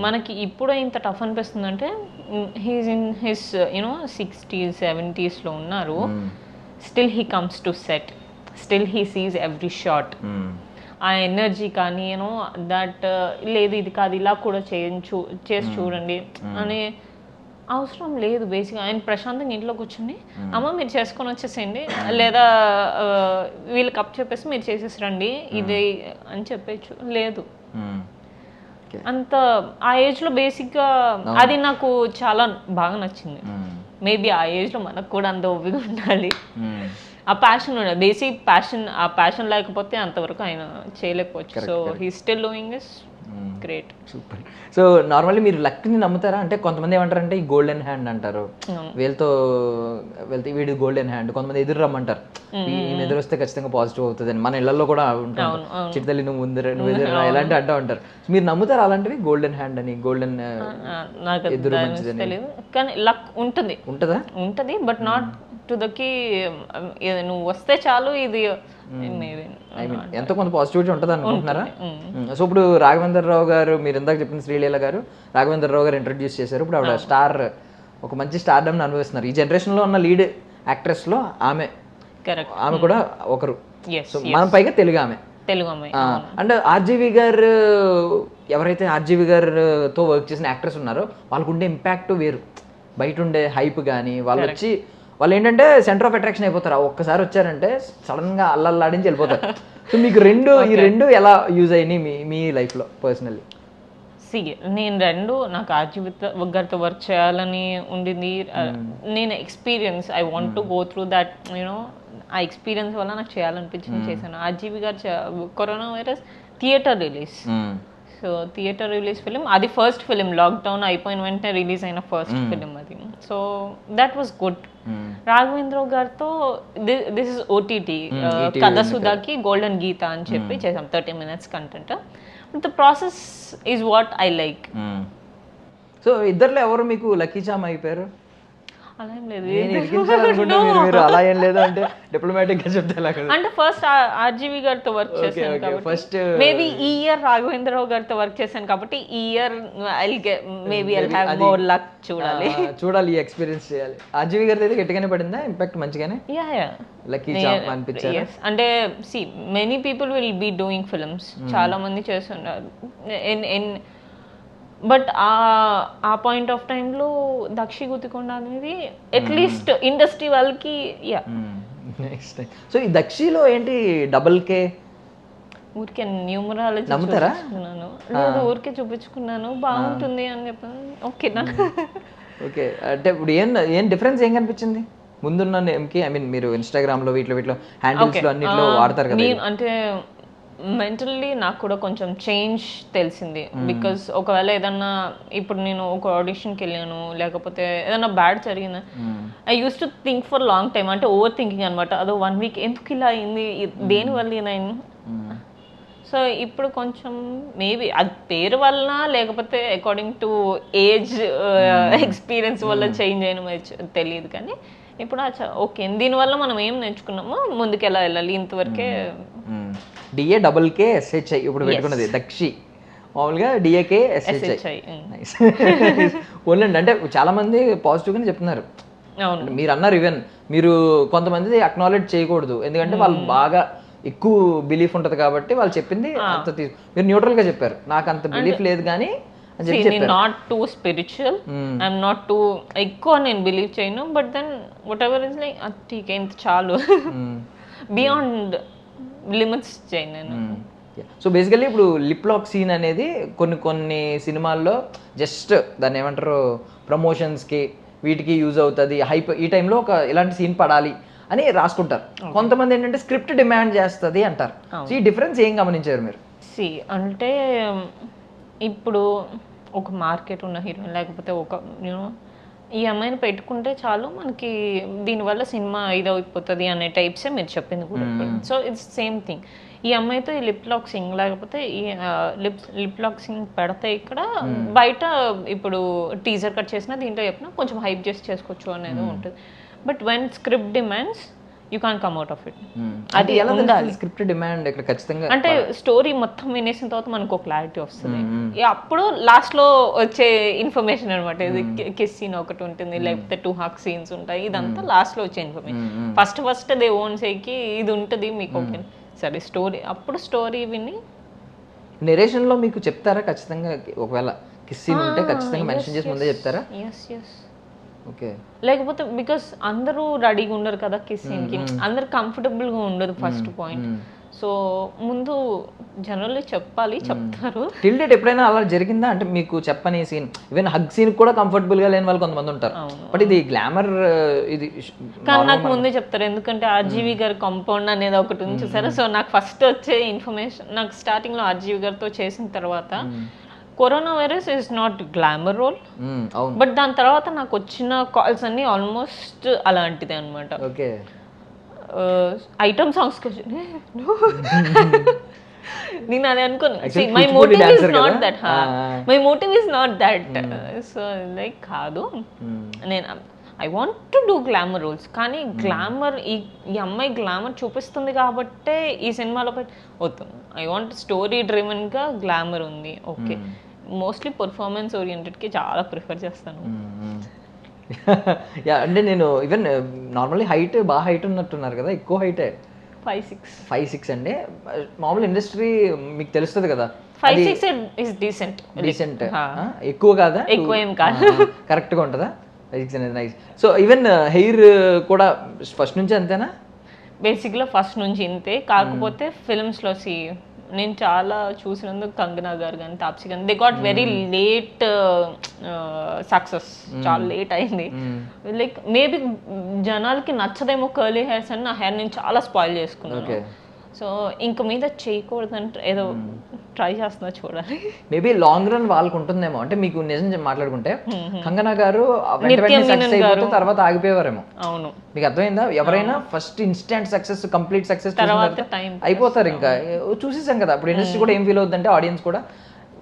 మనకి ఇప్పుడు ఇంత టఫ్ అనిపిస్తుంది అంటే, he's in his you know 60s 70sలో ఉన్నారు. Still he comes to set, still he sees every shot. ఆ ఎనర్జీ కానీ యూనో దట్ లేదు ఇది కాదు ఇలా కూడా చేసి చూడండి అనే అవసరం లేదు. బేసిక్గా ఆయన ప్రశాంతంగా ఇంట్లో కూర్చొని అమ్మ మీరు చేసుకొని వచ్చేసేయండి, లేదా వీళ్ళకి అప్ చెప్పేసి మీరు చేసేసరండి ఇది అని చెప్పచ్చు. లేదు అంత ఆ ఏజ్లో బేసిక్గా అది నాకు చాలా బాగా నచ్చింది. మేబీ ఆ ఏజ్లో మనకు కూడా అంత ఓపిక ఉండాలి, ఆ ప్యాషన్ ఉండాలి. బేసిక్ ప్యాషన్, ఆ ప్యాషన్ లేకపోతే అంతవరకు ఆయన చేయలేకపోవచ్చు. So he still doing this great. Super. So normally మీరు లక్ని నమ్ముతారా? అంటే కొంతమంది ఏమంటారంటే ఈ గోల్డెన్ హ్యాండ్ అంటారు, వీళ్ళతో వెళ్తే వీడి గోల్డెన్ హ్యాండ్. కొంతమంది ఎదురు రమ్మంటారు, ఈయన ఎదురు వస్తే ఖచ్చితంగా పాజిటివ్ అవుతుంది అని. మన ఇళ్లలో కూడా ఉంటారు, చిట్టతల్లి నువ్వు నువ్వు ఎదురు ఇలాంటి అంటూ ఉంటారు. మీరు నమ్ముతారు అలాంటివి? గోల్డెన్ హ్యాండ్ అని, గోల్డెన్ ఎదురు మంచిదని. కానీ లక్ ఉంటుంది, ఉంటుంది బట్ నాట్ టు దకి నువ్వు వస్తే చాలు ఇది ఎంతో కొంత పాజిటివిటీ ఉంటుంది అనుకుంటున్నారా? సో ఇప్పుడు రాఘవేంద్రరావు గారు, మీరు ఇందాక చెప్పిన శ్రీలీల గారు రాఘవేంద్రరావు గారు ఇంట్రడ్యూస్ చేశారు. ఇప్పుడు ఆవిడ స్టార్, ఒక మంచి స్టార్డమ్ని అనుభవిస్తున్నారు. ఈ జనరేషన్లో ఉన్న లీడ్ యాక్ట్రెస్లో ఆమె కూడా ఒకరు. సో మనం పైగా తెలుగు ఆమె. అంటే ఆర్జీవి గారు, ఎవరైతే ఆర్జీవి గారితో వర్క్ చేసిన యాక్ట్రెస్ ఉన్నారో వాళ్ళకు ఉండే ఇంపాక్ట్ వేరు. బయట ఉండే హైప్ కానీ వాళ్ళు ఏంటంటే సెంటర్ ఆఫ్ అట్రాక్షన్ అయిపోతారు. ఒక్కసారి వచ్చారంటే సడన్ గా అల్లల్లాడించి వెళ్ళిపోతారు. సో మీకు ఈ రెండు ఎలా యూజ్ అయినాయి మీ లైఫ్ లో పర్సనల్లీ? నేను నాకు ఆర్జీవి గారితో వర్క్ చేయాలని ఉండింది. నేను experience, I want to go through that you know, ఆ ఎక్స్పీరియన్స్ వల్ల నాకు చేయాలనిపించింది చేశాను. ఆర్జీవి గారు corona virus theatre release, so theatre release film అది ఫస్ట్ ఫిలిం, లాక్డౌన్ అయిపోయిన వెంటనే రిలీజ్ అయిన ఫస్ట్ ఫిలిం అది. So that was good. Raghavendra Rao గారితో దిస్ ఇస్ ఓటీటీ కథ సుధాకి గోల్డెన్ గీత అని చెప్పి చేసాం 30 minutes content. The process is what I like. So ఇద్దర్లో ఎవరు మీకు లక్కీ చామ్ అయిపోయారు? అలా ఏం లేదు. నేను ఇరికించాలనుకుంటే మీరు అలా ఏం లేదు అంటే డిప్లొమాటిక్ గా చెప్తే అలా కదా. అంటే ఫస్ట్ ఆర్జీవి గారితో వర్క్ చేశాను కాబట్టి ఫస్ట్ మేబీ ఈ ఇయర్ రాఘవేంద్రరావు గారితో వర్క్ చేశాను కాబట్టి ఈ year maybe I'll have more luck. చూడాలి, ఈ ఎక్స్పీరియన్స్ చేయాలి. ఆర్జీవి గారి అయితే గట్టిగానే పడిందా ఇంపాక్ట్? మంచిగానే లక్కీ చామ్ అనిపించారు. అంటే see many people will be doing films, చాలా మంది చేస్తున్నారు. బట్ ఆ పాయింట్ ఆఫ్ టైంలో దక్షి గుత్తికొండ అనేది అట్లీస్ట్ ఇండస్ట్రీ వాళ్ళకి నెక్స్ట్. సో ఈ దక్షిలో ఏంటి డబుల్ కే? ఊరికే న్యూమరాలజీ నమ్ముతారా? లేదు, ఊరికే చూపించుకున్నాను, బాగుంటుంది అని చెప్పాను. ఓకేనా? ఓకే. అంటే ఇప్పుడు ఏం డిఫరెన్స్ ఏం కనిపించింది ముందున్న నేమ్కి? ఐ మీన్ మీరు ఇన్స్టాగ్రామ్ లో వీటిలో హ్యాండిల్స్ లో అన్నిట్లో వాడతారు కదా. అంటే మెంటల్లీ నాకు కూడా కొంచెం చేంజ్ తెలిసింది. బికాస్ ఒకవేళ ఏదన్నా ఇప్పుడు నేను ఒక ఆడిషన్కి వెళ్ళాను లేకపోతే ఏదన్నా బ్యాడ్ జరిగింది, I use to think for long time, అంటే ఓవర్ థింకింగ్ అనమాట. అదో 1 వీక్ ఎందుకు ఇలా అయింది, దేనివల్ల ఇలా అయింది. సో ఇప్పుడు కొంచెం మేబీ అది పేరు వలన లేకపోతే అకార్డింగ్ టు ఏజ్ ఎక్స్పీరియన్స్ వల్ల చేంజ్ అయిన తెలియదు, కానీ ఇప్పుడు ఓకే దీనివల్ల మనం ఏం నేర్చుకున్నామో ముందుకు ఎలా వెళ్ళాలి ఇంతవరకే. డిఏ డబుల్ కే ఎస్హెచ్ఐ ఇప్పుడు పెట్టుకున్నది దక్షి, మామూలుగా డిఏకే ఎస్హెచ్ఐ. నైస్. ఓన్లండి అంటే చాలా మంది పాజిటివ్గానే చెప్తున్నారు. అవును, మీరు అన్నారు ఈవెన్ మీరు కొంతమంది అక్నాలెడ్జ్ చేయకూడదు, ఎందుకంటే వాళ్ళు బాగా ఎక్కువ బిలీఫ్ ఉంటుంది కాబట్టి వాళ్ళు చెప్పింది అంత మీరు న్యూట్రల్ గా చెప్పారు. నాకు అంత బిలీఫ్ లేదు కానీ not too spiritual, I'm not too ఎక్కువ నేను బిలీవ్ చేయను. But then whatever is like ఠీక్ ఇంత చాలు, బియాండ్ లిమిట్స్ చేయను నేను. సో బేసికల్లీ ఇప్పుడు లిప్ లాక్ సీన్ అనేది కొన్ని సినిమాల్లో జస్ట్ దాన్ని ఏమంటారు ప్రమోషన్స్కి వీటికి యూజ్ అవుతుంది, హైప్ ఈ టైంలో ఒక ఇలాంటి సీన్ పడాలి అని రాసుకుంటారు. కొంతమంది ఏంటంటే స్క్రిప్ట్ డిమాండ్ చేస్తుంది అంటారు. సో ఈ డిఫరెన్స్ ఏం గమనించారు మీరు? అంటే ఇప్పుడు ఒక మార్కెట్ ఉన్న హీరోయిన్ లేకపోతే ఒక ఈ అమ్మాయిని పెట్టుకుంటే చాలు మనకి దీనివల్ల సినిమా ఇదైపోతుంది అనే టైప్సే మీరు చెప్పింది కూడా. So it's same thing. ఈ అమ్మాయితో ఈ లిప్ లాక్సింగ్ లేకపోతే ఈ లిప్ లాక్సింగ్ పెడితే ఇక్కడ బయట ఇప్పుడు టీజర్ కట్ చేసినా దీంట్లో చెప్పినా కొంచెం హైప్ చేసి చేసుకోవచ్చు అనేది ఉంటుంది. But when script demands you can come out of it. అది ఎలా ఉండాలి స్క్రిప్ట్ డిమాండ్ ఇక్కడ ఖచ్చితంగా? అంటే స్టోరీ మొత్తం వినేసిన తర్వాత మనకు ఒక క్లారిటీ వస్తుంది. అప్పుడు లాస్ట్ లో వచ్చే ఇన్ఫర్మేషన్ అనమాట. ఇది కిస్ సీన్ ఒకటి ఉంటుంది, లేకపోతే 2 హగ్ సీన్స్ ఉంటాయి, ఇదంతా లాస్ట్ లో వచ్చే ఇన్ఫర్మేషన్. ఫస్ట్ దే ఓన్ సేకి ఇది ఉంటుంది మీకు. ఓకే సరే స్టోరీ, అప్పుడు స్టోరీ విని నెరేషన్ లో మీకు చెప్తారా ఖచ్చితంగా? ఒకవేళ కిస్ సీన్ ఉంటే ఖచ్చితంగా మెన్షన్ చేసి ముందే చెప్తారా? ఓకే. లేకపోతే బికాస్ అందరూ రెడీగా ఉండరు కదా కిస్ సీన్కి, అందరు కంఫర్టబుల్ గా ఉండదు ఫస్ట్ పాయింట్. సో ముందు జనరల్లీ చెప్తారు. టిల్ డేట్ ఎప్పుడైనా అలా జరిగిందా? అంటే మీకు చెప్పని సీన్, ఈవెన్ హగ్ సీన్ కూడా కంఫర్టబుల్ గా లేని వాళ్ళు కొంతమంది ఉంటారు. బట్ ఇది గ్లామర్ ఇది కానీ నాకు ముందే చెప్తారు, ఎందుకంటే ఆర్జీవి గారి కాంపౌండ్ అనేది ఒకటి ఉంది చూసారా. సో నాకు ఫస్ట్ వచ్చే ఇన్ఫర్మేషన్, నాకు స్టార్టింగ్ లో ఆర్జీవి గారితో చేసిన తర్వాత corona virus is not glamour role, but దాని తర్వాత నాకు వచ్చిన కాల్స్ అన్ని ఆల్మోస్ట్ అలాంటిదే అనమాట. ఐటమ్ సాంగ్స్ నేను అదే అనుకోను. My motive is not that. So like కాదు, నేను I want to do glamour roles, కానీ గ్లామర్ ఈ అమ్మాయి గ్లామర్ చూపిస్తుంది కాబట్టే ఈ సినిమాలో వద్దు. ఐ వాంట్ స్టోరీ డ్రివెన్ గా గ్లామర్ ఉంది. ఓకే, మోస్ట్లీ పర్ఫార్మెన్స్ ఓరియంటెడ్కి చాలా ప్రిఫర్ చేస్తాను. అంటే నేను ఈవెన్ నార్మల్లీ బాగా హైట్ ఉన్నట్టున్నారు కదా, ఎక్కువ హైటే 5'6" అండి. మామూలు ఇండస్ట్రీ మీకు తెలుస్తుంది కదా, 5'6" ఇస్ డీసెంట్. ఎక్కువ కాదా? ఎక్కువ ఏం కాదు, కరెక్ట్గా ఉంటుందా 5'6" అనేది? నైస్. సో ఈవెన్ హెయిర్ కూడా ఫస్ట్ నుంచి అంతేనా? బేసిక్గా ఫస్ట్ నుంచి ఇంతే, కాకపోతే ఫిల్మ్స్లో నేను చాలా చూసినందుకు కంగనా గారు కానీ తాప్సీ కానీ they got very late success, చాలా లేట్ అయింది. లైక్ మేబీ జనాలకి నచ్చదేమో కర్లీ హెయిర్స్ అని నా హెయిర్ నేను చాలా స్పాయిల్ చేసుకున్నాను. సో ఇంక మీద చేయకూడదంటే ఏదో ట్రై చేస్తున్నా, చూడాలి. మేబీ లాంగ్ రన్ వాళ్ళకు ఉంటుందేమో. అంటే మీకు నిజం మాట్లాడుకుంటే కంగనా గారు తర్వాత ఆగిపోయేవారేమో. అవును, మీకు అర్థమైందా? ఎవరైనా first instant success, complete success అయిపోతారు. ఇంకా చూసేసాం కదా అప్పుడు ఇండస్ట్రీ కూడా ఏం ఫీల్ అవుతుందంటే ఆడియన్స్ కూడా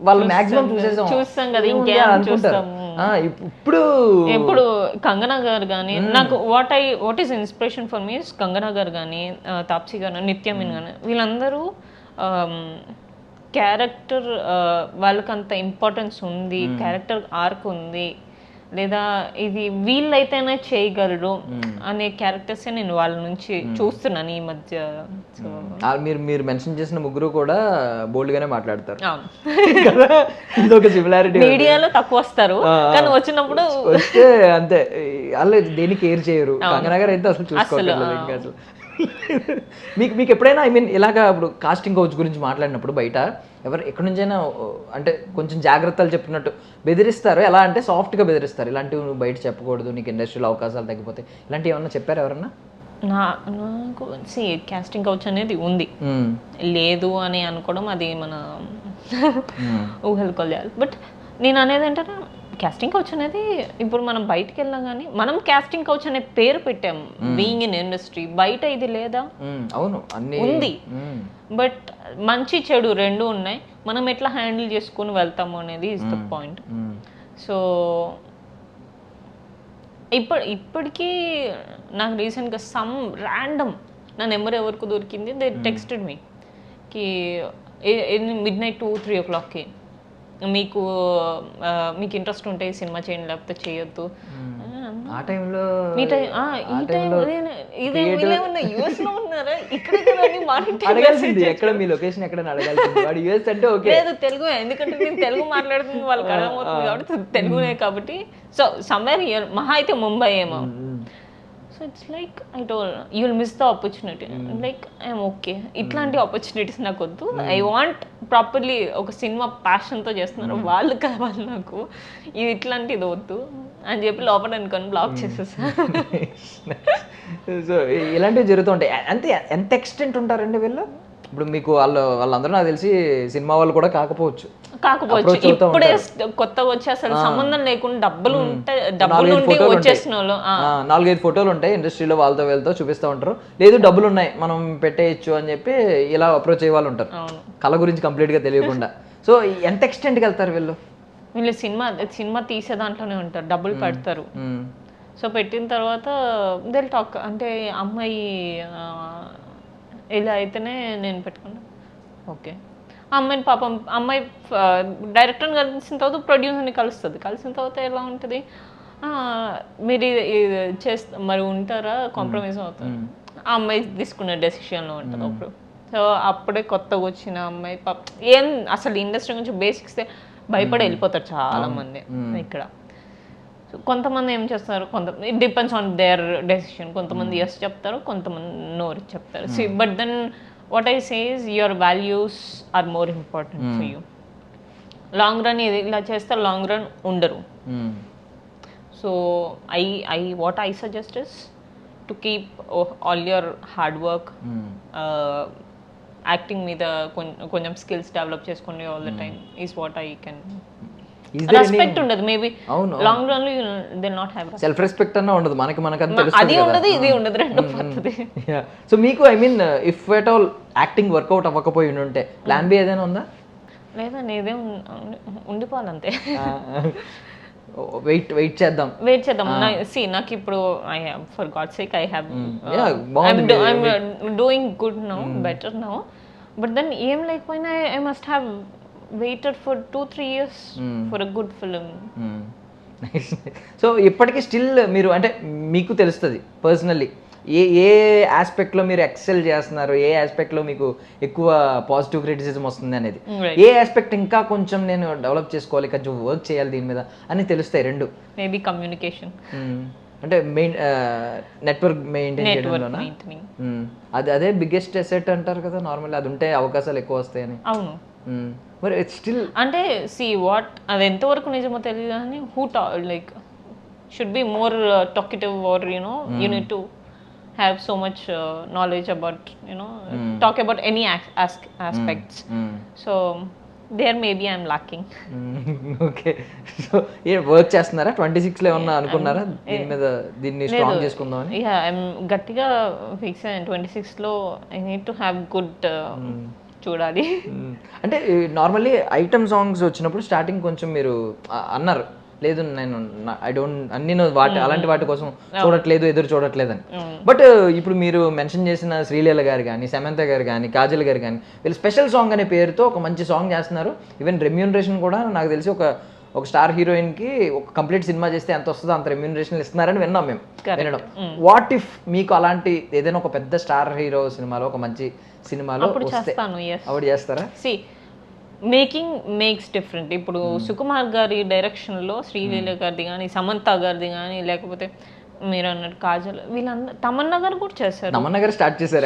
వాళ్ళు మాక్సిమం చూసేసాం కదా ఇంకేం అనుకుంటారు. ఇప్పుడు ఇప్పుడు కంగనా గారు కానీ నాకు what is inspiration for me Kangana గారు కానీ తాప్సీ గారు నిత్యమిన్ కానీ వీళ్ళందరూ క్యారెక్టర్ వాళ్ళకి అంత ఇంపార్టెన్స్ ఉంది, క్యారెక్టర్ ఆర్క్ ఉంది, లేదా ఇది వీళ్ళైతేనే చేయగలరు అనే క్యారెక్టర్సే నేను వాళ్ళ నుంచి చూస్తున్నాను ఈ మధ్య. సో మీరు మెన్షన్ చేసిన ముగ్గురు కూడా బోల్డ్ గానే మాట్లాడతారు కదా, ఇదొక సిమిలారిటీ. మీడియాలో తక్కువ వస్తారు కానీ వచ్చినప్పుడు వస్తే అంతే, వాళ్ళు దేని కేర్ చేయరు. కంగనా గారు అయితే అసలు చూసుకోవట్లేదు ఇంకా అసలు. మీకు ఎప్పుడైనా ఇలాగా ఇప్పుడు కాస్టింగ్ కౌచ్ గురించి మాట్లాడినప్పుడు బయట ఎక్కడి నుంచైనా అంటే కొంచెం జాగ్రత్తలు చెప్పినట్టు బెదిరిస్తారు? ఎలా అంటే సాఫ్ట్గా బెదిరిస్తారు, ఇలాంటివి నువ్వు బయట చెప్పకూడదు, నీకు ఇండస్ట్రీలో అవకాశాలు తగ్గిపోతాయి, ఇలాంటివి ఏమన్నా చెప్పారు ఎవరన్నా? నాకు కాస్టింగ్ కౌచ్ అనేది ఉంది, లేదు అని అనుకోవడం అది మన ఊహలు కొల్లాలి. బట్ నేను అనేది ఏంటంటే కాస్టింగ్ కౌచ్ అనేది ఇప్పుడు మనం బయటకు వెళ్ళాం కానీ మనం కాస్టింగ్ కౌచ్ అనే పేరు పెట్టాం బీయింగ్ ఇన్ ఇండస్ట్రీ. బయట ఇది లేదా? అవును, ఉంది. బట్ మంచి చెడు రెండు ఉన్నాయి, మనం ఎట్లా హ్యాండిల్ చేసుకుని వెళ్తాము అనేది ఇస్ ద పాయింట్. సో ఇప్పటికీ నాకు రీసెంట్గా సమ్ ర్యాండమ్ నా నెంబర్ ఎవరికి దొరికింది, దే టెక్స్టెడ్ మీ కి midnight 2-3 o'clockకి మీకు ఇంట్రెస్ట్ ఉంటే సినిమా చేయండి లేకపోతే చేయొద్దు. ఆ టైంలో యూఎస్ లో ఉన్నారా ఇక్కడ అడగాల్సింది, ఎక్కడ మీ లొకేషన్ ఎక్కడ అడగాల్సింది. వాడు యూఎస్ అంటే ఓకే, లేదు తెలుగు, ఎందుకంటే నేను తెలుగు మాట్లాడుతుంది వాళ్ళకి అర్థమవుతుంది కాబట్టి తెలుగునే. కాబట్టి సో సమ్వేర్ మహా అయితే ముంబై ఏమో. So it's like I told you will miss the opportunity. Like I'm okay, ఇట్లాంటి ఆపర్చునిటీస్ నాకు వద్దు. ఐ వాంట్ ప్రాపర్లీ ఒక సినిమా ప్యాషన్తో చేస్తున్నారు వాళ్ళు కావాలి నాకు, ఇది ఇట్లాంటిది వద్దు అని చెప్పి లోపల అనుకొని బ్లాక్ చేసేసా. సో ఇలాంటివి జరుగుతుంటాయి. అంతే, ఎంత ఎక్స్టెంట్ ఉంటారండి వీళ్ళు? ఇప్పుడు మీకు వాళ్ళందరూ నాకు తెలిసి సినిమా వాళ్ళు కూడా కాకపోవచ్చు, ఇప్పుడే కొత్తగా వచ్చి అసలు సంబంధం లేకుండా డబ్బులు ఉంటే వచ్చేసిన వాళ్ళు 4-5 ఫోటోలు ఉంటాయి ఇండస్ట్రీలో, వాళ్ళతో వీళ్ళతో చూపిస్తూ ఉంటారు. లేదు డబ్బులు ఉన్నాయి మనం పెట్టేయచ్చు అని చెప్పి ఇలా అప్రోచ్ అయ్యే వాళ్ళు ఉంటారు, కళ గురించి కంప్లీట్ గా తెలియకుండా. సో ఎంత ఎక్స్టెంట్కి వెళ్తారు వీళ్ళు సినిమా తీసే దాంట్లోనే ఉంటారు, డబ్బులు పెడతారు. సో పెట్టిన తర్వాత దిల్ టాక్ అంటే అమ్మాయి ఇలా అయితేనే నేను పెట్టుకున్నా. ఓకే, అమ్మాయిని పాపం అమ్మాయి డైరెక్టర్ని కలిసిన తర్వాత ప్రొడ్యూసర్ని కలుస్తుంది. కలిసిన తర్వాత ఎలా ఉంటుంది, మీరు చేస్తా మరి ఉంటారా, కాంప్రమైజ్ అవుతారు. ఆ అమ్మాయి తీసుకునే డెసిషన్లో ఉంటుంది అప్పుడు. సో అప్పుడే కొత్తగా వచ్చిన అమ్మాయి పాప ఏం అసలు ఇండస్ట్రీ నుంచి బేసిక్స్ భయపడి వెళ్ళిపోతారు చాలా మంది ఇక్కడ. కొంతమంది ఏం చేస్తారు, it depends on their decision. కొంతమంది ఎస్ చెప్తారు, కొంతమంది నో చెప్తారు. But then what I say is your values are more important for you. Long run ఇలా చేస్తే లాంగ్ రన్ ఉండరు. So what I suggest is to keep all your hard work, acting మీద కొంచెం skills develop చేసుకోండి all the time is what I can. Respect ఉండదు maybe long run లో they not have self respect అన్న ఉండదు మనకి అది ఉండదు ఇది ఉండదు రెండు పడుతుంది. సో మీకు if at all acting work out అవ్వకపోయి ఉంటే ప్లాన్ బి ఏదైనా ఉందా? లేదా నేదే ఉండిపోవాలంతే, వెయిట్ చేద్దాం. నాకు ఇప్పుడు for God sake I have doing good now, better now. But then ఏం లేకపోయినా I must have waited for 2-3 years for a good film. So ఇప్పటికీ స్టిల్ మీరు అంటే మీకు తెలుస్తుంది పర్సనల్లీ ఏ ఆస్పెక్ట్లో మీరు ఎక్సెల్ చేస్తున్నారు, ఏ ఆస్పెక్ట్లో మీకు ఎక్కువ పాజిటివ్ క్రిటిసిజం వస్తుంది అనేది, ఏ ఆస్పెక్ట్ ఇంకా కొంచెం నేను డెవలప్ చేసుకోవాలి, కొంచెం వర్క్ చేయాలి దీని మీద అని తెలుస్తాయి రెండు. మేబీ కమ్యూనికేషన్ అంటే మెయిన్ నెట్వర్క్ మెయింటైన్ చేయడంలోనా? అదే బిగ్గెస్ట్ అసెట్ అంటారు కదా నార్మల్లీ, అది ఉంటే అవకాశాలు ఎక్కువ వస్తాయని. అవును, మరి స్టిల్ అంటే వాట్ అది ఎంతవరకు నిజమో తెలియదు కానీ like should be more talkative or you need to have so much knowledge about talk about any aspects. So there maybe I'm lacking. Okay, so work చేస్తున్నారా 26లో ఏమన్నా అనుకున్నారా దీన్ని స్ట్రాంగ్ చేసుకుందామని? ఐఎమ్ గట్టిగా ఫిక్స్ అయ్యాను 26లో I need to have good చూడాలి. అంటే నార్మల్లీ ఐటమ్ సాంగ్స్ వచ్చినప్పుడు స్టార్టింగ్ కొంచెం మీరు అన్నారు లేదు నేను ఐ డోంట్ నేను అలాంటి వాటి కోసం చూడట్లేదు, ఎదురు చూడట్లేదు అని. బట్ ఇప్పుడు మీరు మెన్షన్ చేసిన శ్రీలీల గారు కానీ, సమంత గారు కానీ, కాజల్ గారు కానీ, వీళ్ళు స్పెషల్ సాంగ్ అనే పేరుతో ఒక మంచి సాంగ్ చేస్తున్నారు. ఈవెన్ రెమ్యూనరేషన్ కూడా నాకు తెలిసి ఒక స్టార్ హీరోయిన్ కి ఒక కంప్లీట్ సినిమా చేస్తే ఎంత వస్తుందో అంత రెమ్యూనరేషన్ ఇస్తున్నారని విన్నాం మేము. వినడం వాట్ ఇఫ్ మీకు అలాంటి ఏదైనా ఒక పెద్ద స్టార్ హీరో సినిమాలో, ఒక మంచి సినిమాలో అప్పుడు చేస్తారా? Making makes different. ఇప్పుడు సుకుమార్ గారి డైరెక్షన్ లో శ్రీలీల గారిది కానీ, సమంత గారిది కానీ, లేకపోతే మీరు అన్నట్టు కాజల్, వీళ్ళందరూ, తమన్నా గారు కూడా చేశారు. తమన్నా గారు స్టార్ట్ చేశారు,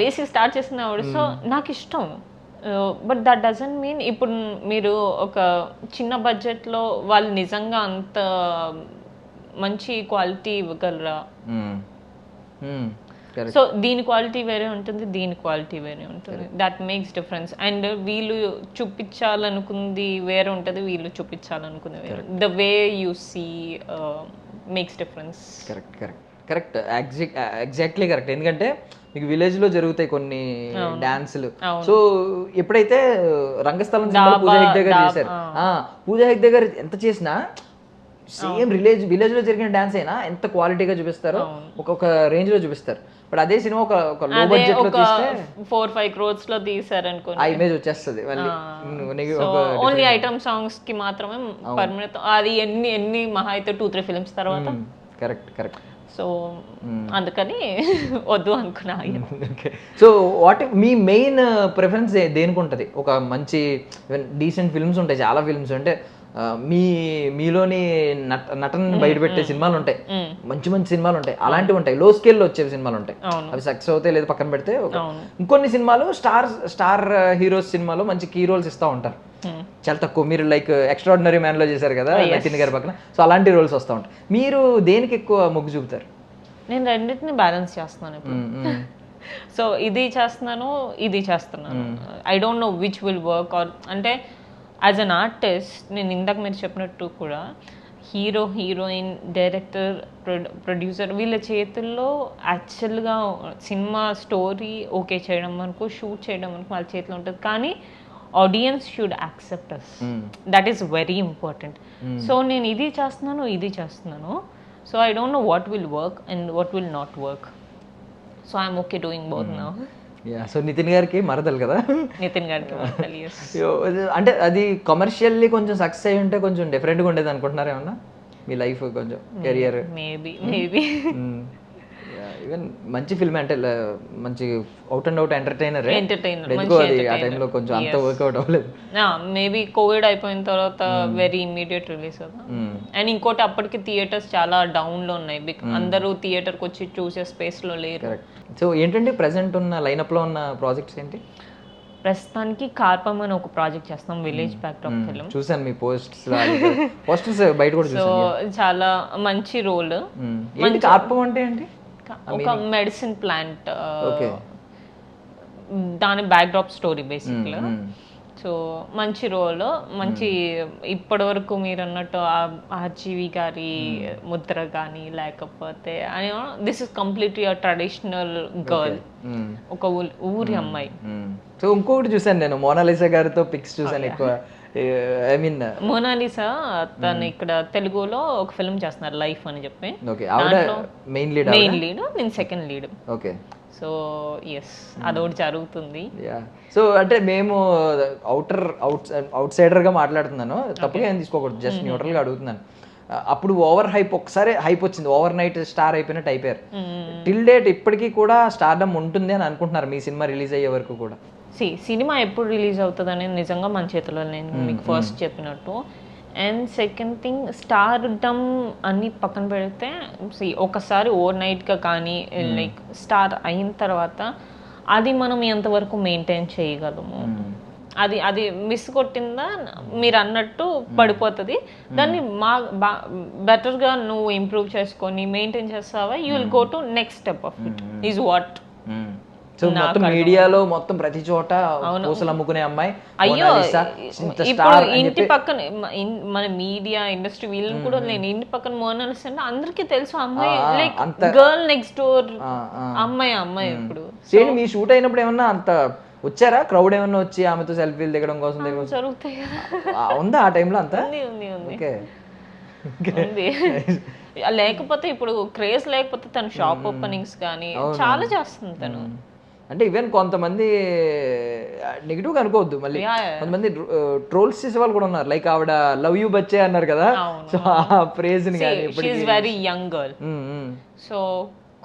బేసిక్ స్టార్ట్ చేసిన ఆవిడ. సో నాకు ఇష్టం. బట్ దట్ డజంట్ మీన్ ఇప్పుడు మీరు ఒక చిన్న బడ్జెట్లో వాళ్ళు నిజంగా అంత మంచి క్వాలిటీ ఇవ్వగలరా? సో దీని క్వాలిటీ వేరే ఉంటుంది, దీని క్వాలిటీ వేరే ఉంటుంది. That makes difference. అండ్ వీళ్ళు చూపించాలనుకుంది వేరే ఉంటుంది, వీళ్ళు చూపించాలనుకుంది వేరే. The way you see makes difference. Correct exactly correct. ఎందుకంటే మీకు విలేజ్ లో జరుగుతాయి కొన్ని డాన్సులు. సో ఎప్పుడైతే రంగస్థలం పూజా హెగ్డే గారు చేశారు, పూజా హెగ్డే గారు ఎంత చేసినా సేమ్ విలేజ్ లో జరిగిన డాన్స్ అయినా ఎంత క్వాలిటీగా చూపిస్తారో, ఒక రేంజ్ లో చూపిస్తారు. బట్ అదే సినిమా ఒక లో బడ్జెట్ లో తీస్తే 4-5 crores లో తీసారు అనుకోండి, ఆ ఇమేజ్ వచ్చేస్తుంది. ఓన్లీ ఐటమ్ సాంగ్స్ కి మాత్రమే పర్మనెంట్. అది ఎన్ని మహా అయితే 2-3 films తర్వాత. కరెక్ట్. సో అందుకని వద్దు అనుకున్నా. So what me main preference దేనికి ఉంటుంది? ఒక మంచి డీసెంట్ ఫిల్మ్స్ ఉంటాయి, చాలా ఫిల్మ్స్ అంటే మీలోని నటన బయటపెట్టే సినిమాలు ఉంటాయి, మంచి సినిమాలు ఉంటాయి, అలాంటివి ఉంటాయి, లో స్కేల్లో వచ్చే సినిమాలు ఉంటాయి, అవి సక్సెస్ అవుతాయి లేదు పక్కన పెడితే. ఇంకొన్ని సినిమాలు స్టార్ హీరోస్ సినిమాలో మంచి కీ రోల్స్ ఇస్తూ ఉంటారు, చాలా తక్కువ. మీరు లైక్ ఎక్స్ట్రాడినరీ మ్యాన్ లో చేశారు కదా నితిన్ గారి పక్కన, సో అలాంటి రోల్స్ వస్తూ ఉంటాయి. మీరు దేనికి ఎక్కువ మొగ్గు చూపుతారు? నేను రెండింటిని బ్యాలెన్స్ చేస్తున్నాను ఇప్పుడు. సో ఇది చేస్తున్నాను, ఇది చేస్తున్నాను. I don't know which will work. Or అంటే యాజ్ అన్ ఆర్టిస్ట్, నేను ఇందాక మీరు చెప్పినట్టు కూడా హీరో, హీరోయిన్, డైరెక్టర్, ప్రొడ్యూసర్ వీళ్ళ చేతుల్లో యాక్చువల్గా సినిమా స్టోరీ ఓకే చేయడం వరకు, షూట్ చేయడం వరకు వాళ్ళ చేతిలో ఉంటుంది. కానీ audience should accept us. That is very important. So నేను ఇది చేస్తున్నాను. So I don't know what will work and what will not work. So I'm okay doing both now. So Nitin గారికి మరదలు కదా, నితిన్ గారికి మరదలు. yes. అంటే అది కమర్షియల్లీ కొంచెం సక్సెస్ అయ్యి ఉంటే కొంచెం డిఫరెంట్గా ఉండేది అనుకుంటున్నారా ఏమన్నా మీ లైఫ్, కొంచెం కెరియర్? మేబీ ఈవెన్ మంచి ఫిల్మ్ అంటే మంచి అవుట్ అండ్ అవుట్ ఎంటర్టైనర్. ఆ టైంలో కొంచెం అంత వర్క్అవుట్ అవ్వలేదు. మేబీ కోవిడ్ అయిపోయిన తర్వాత వెరీ ఇమీడియట్ రిలీజ్ కదా. అండ్ ఇంకోటి అప్పటికి థియేటర్స్ చాలా డౌన్ లో ఉన్నాయి, అందరూ థియేటర్కి వచ్చి చూసే స్పేస్ లో లేరు. సో ఏంటంటే ప్రెసెంట్ ఉన్న లైనప్ లో ఉన్న ప్రాజెక్ట్స్ ఏంటి? ప్రస్తుతానికి కార్పమ్ అని ఒక ప్రాజెక్ట్ చేస్తాం, విలేజ్ బ్యాక్డ్రాప్ ఫిల్మ్. చూసాను మీ పోస్టర్స్ బయట కూడా చూసాను. సో చాలా మంచి రోల్. కార్పమ్ అంటే ఏంటి? ఒక మెడిసిన్ ప్లాంట్, దాని బ్యాక్డ్రాప్ స్టోరీ బేసిక్గా. సో మంచి రోల్, మంచి ఇప్పటి వరకు మీరు అన్నట్టు ఆర్జీవి గారి ముద్ర కానీ, లేకపోతే this is completely traditional girl, ఒక ఊరి అమ్మాయి. సో ఇంకొకటి చూసాను నేను, మోనాలిసా గారితో పిక్స్ చూసాను ఎక్కువ. ఐ మీన్ మోనాలిసా తను ఇక్కడ తెలుగులో ఒక ఫిల్మ్ చేస్తున్నారు, లైఫ్ అని చెప్పి. మెయిన్ లీడ్, నేను second lead. Okay. So yes, అదొకటి జరుగుతుంది. సో అంటే మేము అవుట్ సైడర్ గా మాట్లాడుతున్నాను, తప్పుగా ఏం తీసుకోకూడదు, జస్ట్ న్యూట్రల్ గా అడుగుతున్నాను. అప్పుడు ఓవర్ హైప్, ఒకసారి హైప్ వచ్చింది, ఓవర్ నైట్ స్టార్ అయిపోయినట్టు అయిపోయారు. టిల్ డేట్ ఇప్పటికీ కూడా స్టార్డమ్ ఉంటుంది అని అనుకుంటున్నారు మీ సినిమా రిలీజ్ అయ్యే వరకు కూడా? సినిమా ఎప్పుడు రిలీజ్ అవుతుంది అనేది నిజంగా మన చేతిలో, నేను మీకు ఫస్ట్ చెప్పినట్టు. అండ్ సెకండ్ థింగ్, స్టార్డమ్ అన్ని పక్కన పెడితే, ఒకసారి ఓవర్ నైట్గా కానీ లైక్ స్టార్ అయిన తర్వాత అది మనం ఎంతవరకు మెయింటైన్ చేయగలము, అది మిస్ కొట్టిందా మీరు అన్నట్టు పడిపోతుంది. దాన్ని బెటర్గా నువ్వు ఇంప్రూవ్ చేసుకొని మెయింటైన్ చేస్తావా, you will go to next step of it, is what. So మొత్తం మీడియాలో మొత్తం ప్రతి చోట పూసలు అమ్ముకునే అమ్మాయి. అయ్యో, ఇప్పుడు ఇంటి పక్కన మన మీడియా ఇండస్ట్రీ వీళ్ళని కూడా నేను ఇంటి పక్కన మోనాలిసా అంటే అందరికీ తెలుసు, అమ్మాయి లైక్ గర్ల్ నెక్స్ట్ డోర్ అమ్మాయి. ఇప్పుడు మీ షూట్ అయినప్పుడు ఏమన్నా అంత వచ్చారా, క్రౌడ్ ఏమన్నా వచ్చి ఆమెతో సెల్ఫీలు దిగడం కోసం జరుగుతాయి ఉందా ఆ టైంలో అంతా? ఉంది. ఓకే. ఉంది. లేకపోతే ఇప్పుడు క్రేజ్ లేకపోతే తను షాప్ ఓపెనింగ్స్ కానీ చాలా చేస్తుంది తను. అంటే ఈవెన్ కొంతమంది నెగిటివ్గా అనుకోవద్దు, మళ్ళీ కొంతమంది ట్రోల్స్ చేసే వాళ్ళు కూడా ఉన్నారు. లైక్ ఆవిడ లవ్ యూ బచ్చే అన్నారు కదా, సో ఆ ప్రేజ్ ని కానీ వెరీ యంగ్ గర్ల్, సో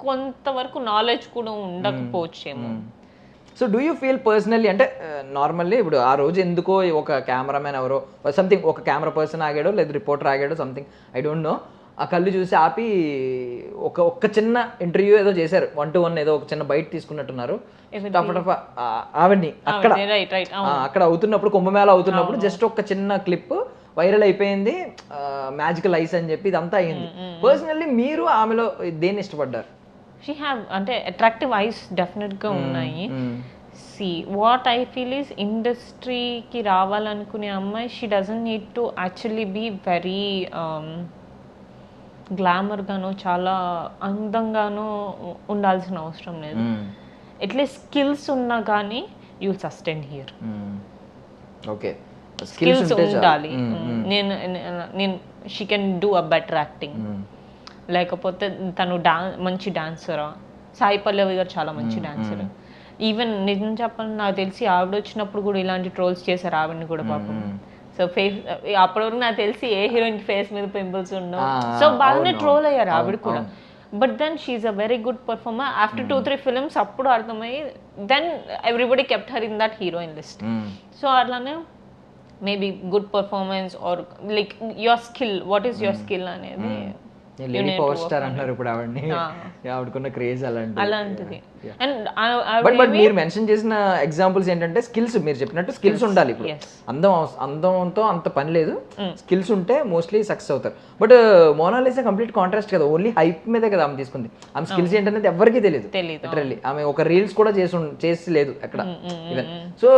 కొంతవరకు నాలెడ్జ్ కూడా ఉండకపోవచ్చేమో. So do you feel personally, అంటే నార్మల్లీ ఇప్పుడు ఆ రోజు ఎందుకో ఒక కెమెరామెన్ ఎవరో సంథింగ్, ఒక కెమెరా పర్సన్ ఆగాడో లేదా రిపోర్టర్ ఆగాడో సంథింగ్, ఐ డోంట్ నో, ఆ కళ్ళు చూసి ఆపి ఒక్క చిన్న ఇంటర్వ్యూ ఏదో చేశారు, 1-to-1 ఏదో ఒక చిన్న బయట తీసుకున్నట్టున్నారు. ఆవిడ్ని అక్కడ అవుతున్నప్పుడు, కుంభమేళ అవుతున్నప్పుడు జస్ట్ ఒక చిన్న క్లిప్ వైరల్ అయిపోయింది, మ్యాజికల్ ఐస్ అని చెప్పి ఇదంతా అయింది. పర్సనల్లీ మీరు ఆమెలో దేన్ని ఇష్టపడ్డారు? షీ హ్యావ్ అంటే అట్రాక్టివ్ ఐస్ డెఫినెట్గా ఉన్నాయి. See what I feel is ఇండస్ట్రీకి రావాలనుకునే అమ్మాయి she doesn't need to actually be very గ్లామర్గానో చాలా అందంగానో ఉండాల్సిన అవసరం లేదు. ఎట్లీస్ట్ స్కిల్స్ ఉన్నా కానీ you sustain here. Okay, skills ఉండాలి. నేను she can do a better acting, లేకపోతే తను మంచి డాన్సరా. సాయి పల్లవి గారు చాలా మంచి డాన్సర్. ఈవెన్ నిజం చెప్పాలని నాకు తెలిసి ఆవిడ వచ్చినప్పుడు కూడా ఇలాంటి ట్రోల్స్ చేశారు ఆవిడని కూడా పాపం. సో ఫేస్ అప్పటి వరకు నాకు తెలిసి ఏ హీరోయిన్ ఫేస్ మీద పింపుల్స్ ఉండవు, సో బాగానే ట్రోల్ అయ్యారు ఆవిడ కూడా. But then she's a very good performer. After 2-3 films అప్పుడు అర్థమయ్యి then everybody kept her in that heroine list. So అట్లానే maybe good performance or like your skill, what is your skill అనేది. Lady power star అంటారు ఇప్పుడు ఆవిడని, ఆవిడకున్న craze అలాంటిది. But మీరు మెన్షన్ చేసిన ఎగ్జాంపుల్స్ ఏంటంటే స్కిల్స్, మీరు చెప్పినట్టు స్కిల్స్ ఉండాలి. ఇప్పుడు అందంతో అంత పని లేదు, స్కిల్స్ ఉంటే మోస్ట్లీ సక్సెస్ అవుతారు. బట్ మోనాలిసా కంప్లీట్ కాంట్రాస్ట్ కదా, ఓన్లీ హైప్ మీదే కదా ఆమె తీసుకుంది. ఆమె స్కిల్స్ ఏంటనేది ఎవరికీ తెలియదు. లిటరల్లీ ఆమె ఒక రీల్స్ కూడా చేసి లేదు ఎక్కడ. సో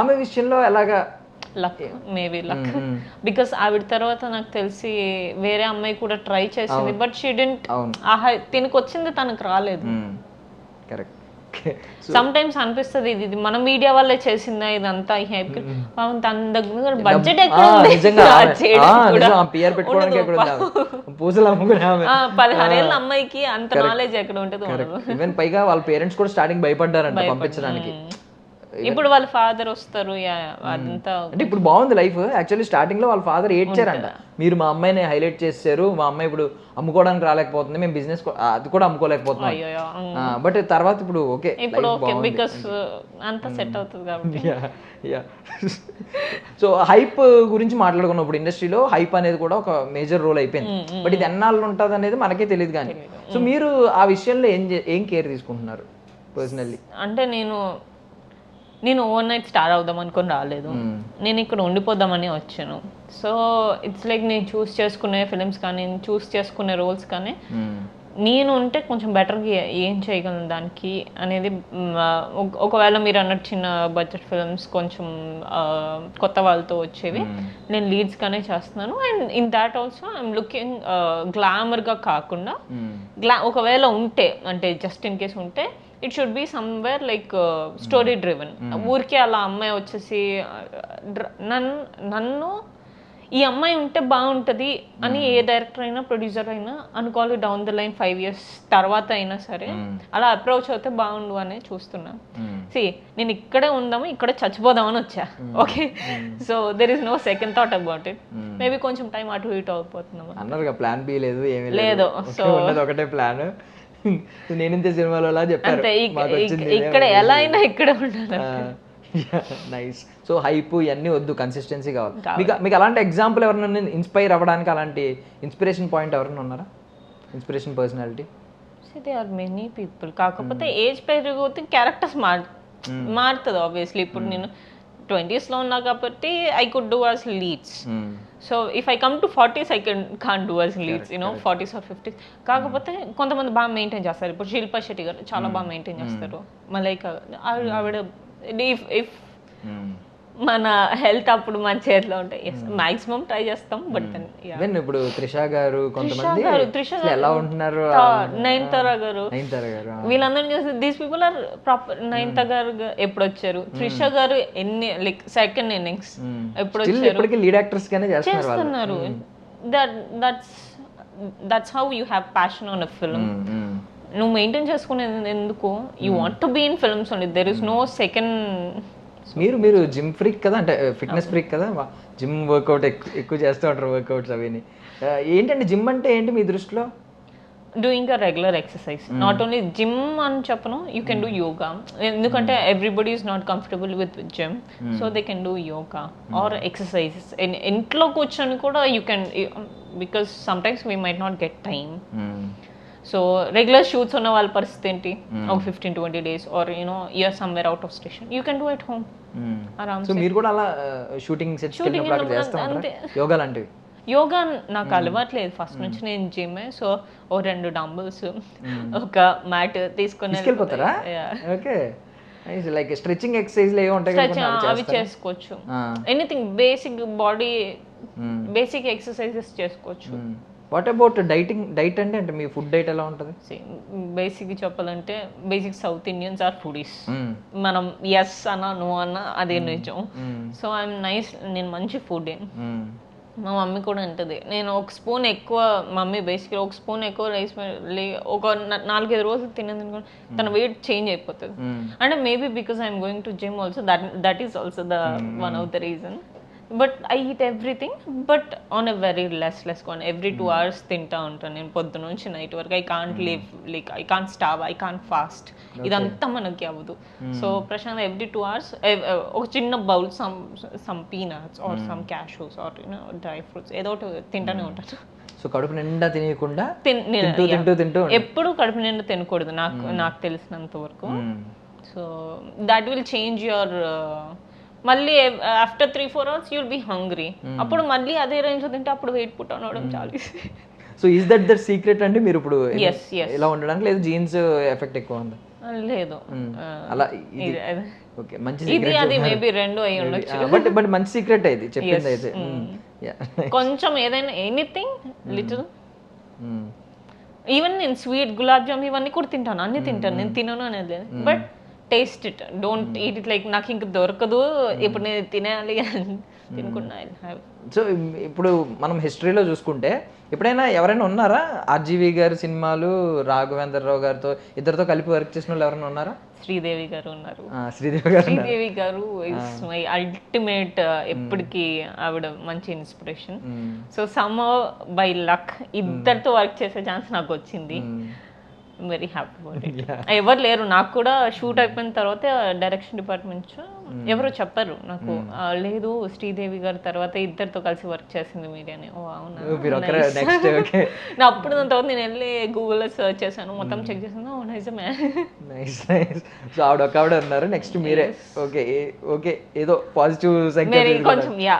ఆమె విషయంలో ఎలాగా లక్, మేబీ లక్, బికాస్ ఆవిడ తర్వాత నాకు తెలిసి వేరే అమ్మాయి కూడా ట్రై చేసింది, బట్ షీ డిడ్ంట్, తినకు వచ్చింది తనకు రాలేదు. కరెక్ట్. సమ్ టైమ్స్ అనిపిస్తుంది ఇది మన మీడియా వల్లే చేసిందా ఇదంతా, తన దగ్గర బడ్జెట్ ఎక్కడ ఉంది, 16 ఏళ్ళ అమ్మాయికి అంత నాలెడ్జ్ ఎక్కడ ఉంటుంది. పైగా వాళ్ళ పేరెంట్స్ కూడా స్టార్టింగ్ భయపడ్డారంట పంపించడానికి. ఇప్పుడు వాళ్ళ ఫాదర్ వస్తారు, అదంతా అంటే ఇప్పుడు బాగుంది లైఫ్. యాక్చువల్లీ స్టార్టింగ్ లో వాళ్ళ ఫాదర్ ఏడ్చారంట, మీరు మా అమ్మాయిని హైలైట్ చేశారు, మా అమ్మాయి ఇప్పుడు అమ్ముకోవడానికి రాలేకపోతుంది, మేము బిజినెస్ అది కూడా అమ్ముకోలేకపోతున్నాం. బట్ తర్వాత ఇప్పుడు ఓకే, బికాస్ అంతా సెట్ అవుతుంది కాబట్టి. సో హైప్ గురించి మాట్లాడుకున్నప్పుడు ఇండస్ట్రీలో హైప్ అనేది కూడా ఒక మేజర్ రోల్ అయిపోయింది. బట్ ఇది ఎన్నాళ్ళు ఉంటుంది అనేది మనకే తెలియదు. కానీ సో మీరు ఆ విషయంలో ఏం కేర్ తీసుకుంటున్నారు పర్సనల్లీ? అంటే నేను ఓవర్ నైట్ స్టార్ అవుదాం అనుకుని రాలేదు, నేను ఇక్కడ ఉండిపోదామని వచ్చాను. సో ఇట్స్ లైక్ నేను చూస్ చేసుకునే ఫిలిమ్స్ కానీ చూస్ చేసుకునే రోల్స్ కానీ నేను ఉంటే కొంచెం బెటర్గా ఏం చేయగలను దానికి అనేది. ఒకవేళ మీరు అన్నట్టు చిన్న బడ్జెట్ ఫిల్మ్స్ కొంచెం కొత్త వాళ్ళతో వచ్చేవి నేను లీడ్స్గానే చేస్తున్నాను. And in that also I'm looking గ్లామర్గా కాకుండా, ఒకవేళ ఉంటే అంటే జస్ట్ ఇన్ కేస్ ఉంటే it should be somewhere like story driven. ఊరికే అలా అమ్మాయి వచ్చేసి నన్ను ఈ అమ్మాయి ఉంటే బాగుంటుంది అని ఏ డైరెక్టర్ అయినా ప్రొడ్యూసర్ అయినా అనుకోవాలి. డౌన్ ద లైన్ 5 years తర్వాత అయినా సరే అలా అప్రోచ్ అవుతే బాగుండు అని చూస్తున్నాను. నేను ఇక్కడే ఉందాము, ఇక్కడే చచ్చిపోదామని వచ్చా. Okay, so there is no second thought about it. Maybe కొంచెం టైం అటు ఇటు అయిపోతున్నాము అన్నారు. ప్లాన్ బి లేదు, ఏమీ లేదు. సో ఒకటే ప్లాన్. నేనింతే సినిమాలో అలా చెప్పారు, ఇక్కడ ఎలా అయినా ఇక్కడే ఉండాలి. నైస్. సో హైప్ ఇవన్నీ వద్దు, కన్సిస్టెన్సీ కావాలి. మీకు అలాంటి ఎగ్జాంపుల్ ఎవరైనా ఇన్స్పైర్ అవ్వడానికి అలాంటి ఇన్స్పిరేషన్ పాయింట్ ఎవరైనా ఉన్నారా? Inspiration personality? They are many people. కాకపోతే ఏజ్ పెరిగితే క్యారెక్టర్స్ మారుతుంది ఆబ్వియస్లీ. ఇప్పుడు నేను 20s లో ఉన్నా కాబట్టి I could do as leads. So if I come to 40s I can't do as leads, 40s or 50s. కాకపోతే కొంతమంది బాగా మెయింటైన్ చేస్తారు. ఇప్పుడు శిల్పా శెట్టి గారు చాలా బాగా మెయింటైన్ చేస్తారు. మలైకా ఆవిడ ఇఫ్ మన హెల్త్ అప్పుడు మన చేతిలో ఉంటాయి, మాక్సిమం ట్రై చేస్తాం. బట్ ఇప్పుడు త్రిష గారు ఎలా ఉంటున్నారు, నయనతార గారు, వీళ్ళందరినీ చూసి these people are proper. Nayanthara garu ఎప్పుడు వచ్చారు, త్రిష గారు ఎన్ని లైక్ సెకండ్ ఇన్నింగ్స్ ఎప్పుడు వచ్చారు, లీడ్ యాక్టర్స్ గానే చేస్తున్నారు. that's how you have passion on a film. నువ్వు మెయింటైన్ చేసుకునేది ఎందుకు? You want to be in films only. There is no second. మీరు జిమ్ ఫ్రీక్ కదా, అంటే ఫిట్నెస్ ఫ్రీక్ కదా, జిమ్ వర్కౌట్ ఎక్కువ చేస్తూ ఉంటారు, వర్కౌట్స్ అవిని. ఏంటంటే జిమ్ అంటే ఏంటి మీ దృష్టిలో? Doing a regular exercise, not only gym అని చెప్పను, యూ కెన్ డూ యోగా. ఎందుకంటే everybody is not comfortable with gym, so they can do yoga or exercises. ఇంట్లో కూర్చొని కూడా you can, because some times we might not get time. So regular shoots ఉన్న వాళ్ళ పరిస్థితి ఏంటి? ఒక 15-20 days or you're somewhere out of station, you can do at home ఆరామ్. So మీరు కూడా అలా షూటింగ్ సెట్స్ కెళ్ళినప్పుడు చేస్తా ఉంటారా యోగా లాంటివి? యోగా నాకు అలవాట్లేదు ఫస్ట్ నుంచి, నేను జిమ్. సో ఓ 2 డంబుల్స్, ఒక మ్యాట్ తీసుకెళ్ళిపోతారా? ఓకే, లైక్ స్ట్రెచింగ్ ఎక్సర్సైజ్ ఏవో ఉంటాయి అవి చేసుకోవచ్చు. Anything basic body basic exercises చేసుకోవచ్చు. వాట్ అబౌట్ డైట్ అంటే మీ ఫుడ్ డైట్ ఎలా ఉంటుంది? బేసిక్ చెప్పాలంటే basic South Indians are foodies. మనం ఎస్ అన్నా నో అన్నా అదే నిజం. సో ఐఎమ్ నైస్, నేను మంచి ఫుడ్. మా మమ్మీ కూడా ఉంటుంది. నేను ఒక స్పూన్ ఎక్కువ, మమ్మీ బేసిక్గా ఒక స్పూన్ ఎక్కువ రైస్ ఒక 4-5 రోజులు తినేది తన వెయిట్ చేంజ్ అయిపోతుంది. అంటే maybe because I'm going to gym also, that is also the one of the reason. But I eat everything, but on a very less quantity. Every 2 hours తింటా ఉంటాను నేను, పొద్దు నుంచి నైట్ వరకు. I can't live, like I can't starve, I can't fast. ఇదంతా మనకి అవ్వదు. So Prashanth every 2 hours ఒక చిన్న bowl, some peanuts or some cashews or dry fruits ఏదో ఒకటి తింటానే ఉంటాను. సో కడుపు నిండా తినకుండా ఎప్పుడు కడుపు నిండా తినకూడదు నాకు తెలిసినంత వరకు. So that will change your, మళ్ళీ after 3-4 hours you'll be hungry. అప్పుడు మళ్ళీ అదే రేంజ్ లో తింటే అప్పుడు వెయిట్ పుట్ అవడం చాలా easy. So is that secret అంటే మీరు ఇప్పుడు ఇలా ఉండడానికి? లేదు జీన్స్ ఎఫెక్ట్ ఎక్కువ ఉందా? లేదు, అలా ఓకే, మంచి ఇది అది మేబీ 2 అయి ఉండొచ్చు. బట్ మంచి సీక్రెట్ ఇది చెప్పింది అయితే. కొంచెం ఏదైనా ఎనీథింగ్ లిటిల్, ఈవెన్ నేను స్వీట్, గులాబ్ జామ్ ఇవన్నీ కూడా తింటాను, అన్ని తింటాను, నేను తినను అనేది లేదు. But taste it, don't eat it like నాకు ఇంక దొరకదు ఇప్పుడు నేను తినాలి తినుకున్నా. సో ఇప్పుడు మనం హిస్టరీలో చూసుకుంటే ఎప్పుడైనా ఎవరైనా ఉన్నారా ఆర్జీవి గారి సినిమాలు రాఘవేంద్రరావు గారితో ఇద్దరితో కలిపి వర్క్ చేసిన వాళ్ళు ఎవరైనా ఉన్నారా? శ్రీదేవి గారు ఉన్నారు. శ్రీదేవి గారు ఇస్ మై అల్టిమేట్. ఎప్పటికీ ఆవిడ మంచి inspiration. So sum by luck ఇద్దరితో వర్క్ చేసే ఛాన్స్ నాకు వచ్చింది. Very happy about it. ఎవరు లేరు నాకు కూడా, షూట్ అయిపోయిన తర్వాత డైరెక్షన్ డిపార్ట్మెంట్ ఎవరో చెప్పారు నాకు, లేదు శ్రీదేవి గారి తర్వాత ఇద్దరితో కలిసి వర్క్ చేసింది మీరు అని. ఓ అవునా. అప్పుడు దాని తర్వాత నేను వెళ్ళి గూగుల్లో సర్చ్ చేశాను, మొత్తం చెక్ చేశాను. ఓ నిజమే. సో ఆవిడ ఉన్నారు, నెక్స్ట్ మీరే. ఓకే ఓకే, ఏదో పాజిటివ్ కొంచెం. Yeah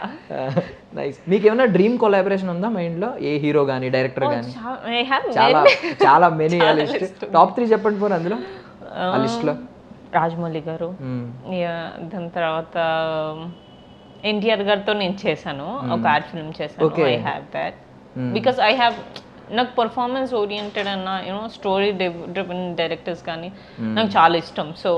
nice. మీకు ఏమైనా డ్రీమ్ కొలాబరేషన్ ఉందా మైండ్ లో? ఏ హీరో గానీ డైరెక్టర్ గానీ? చాలా మెనీ. టాప్ 3 చెప్పండి పోనీ అందులో ఆ లిస్ట్ లో. రాజమౌళి గారు, దాని తర్వాత ఎన్టీఆర్ గారితో నేను చేశాను, ఒక ఆర్ట్ ఫిల్మ్ చేశాను. I have that because I have, నాకు పర్ఫార్మెన్స్ ఓరియంటెడ్ అన్న స్టోరీ డ్రివెన్ డైరెక్టర్స్ కానీ నాకు చాలా ఇష్టం. So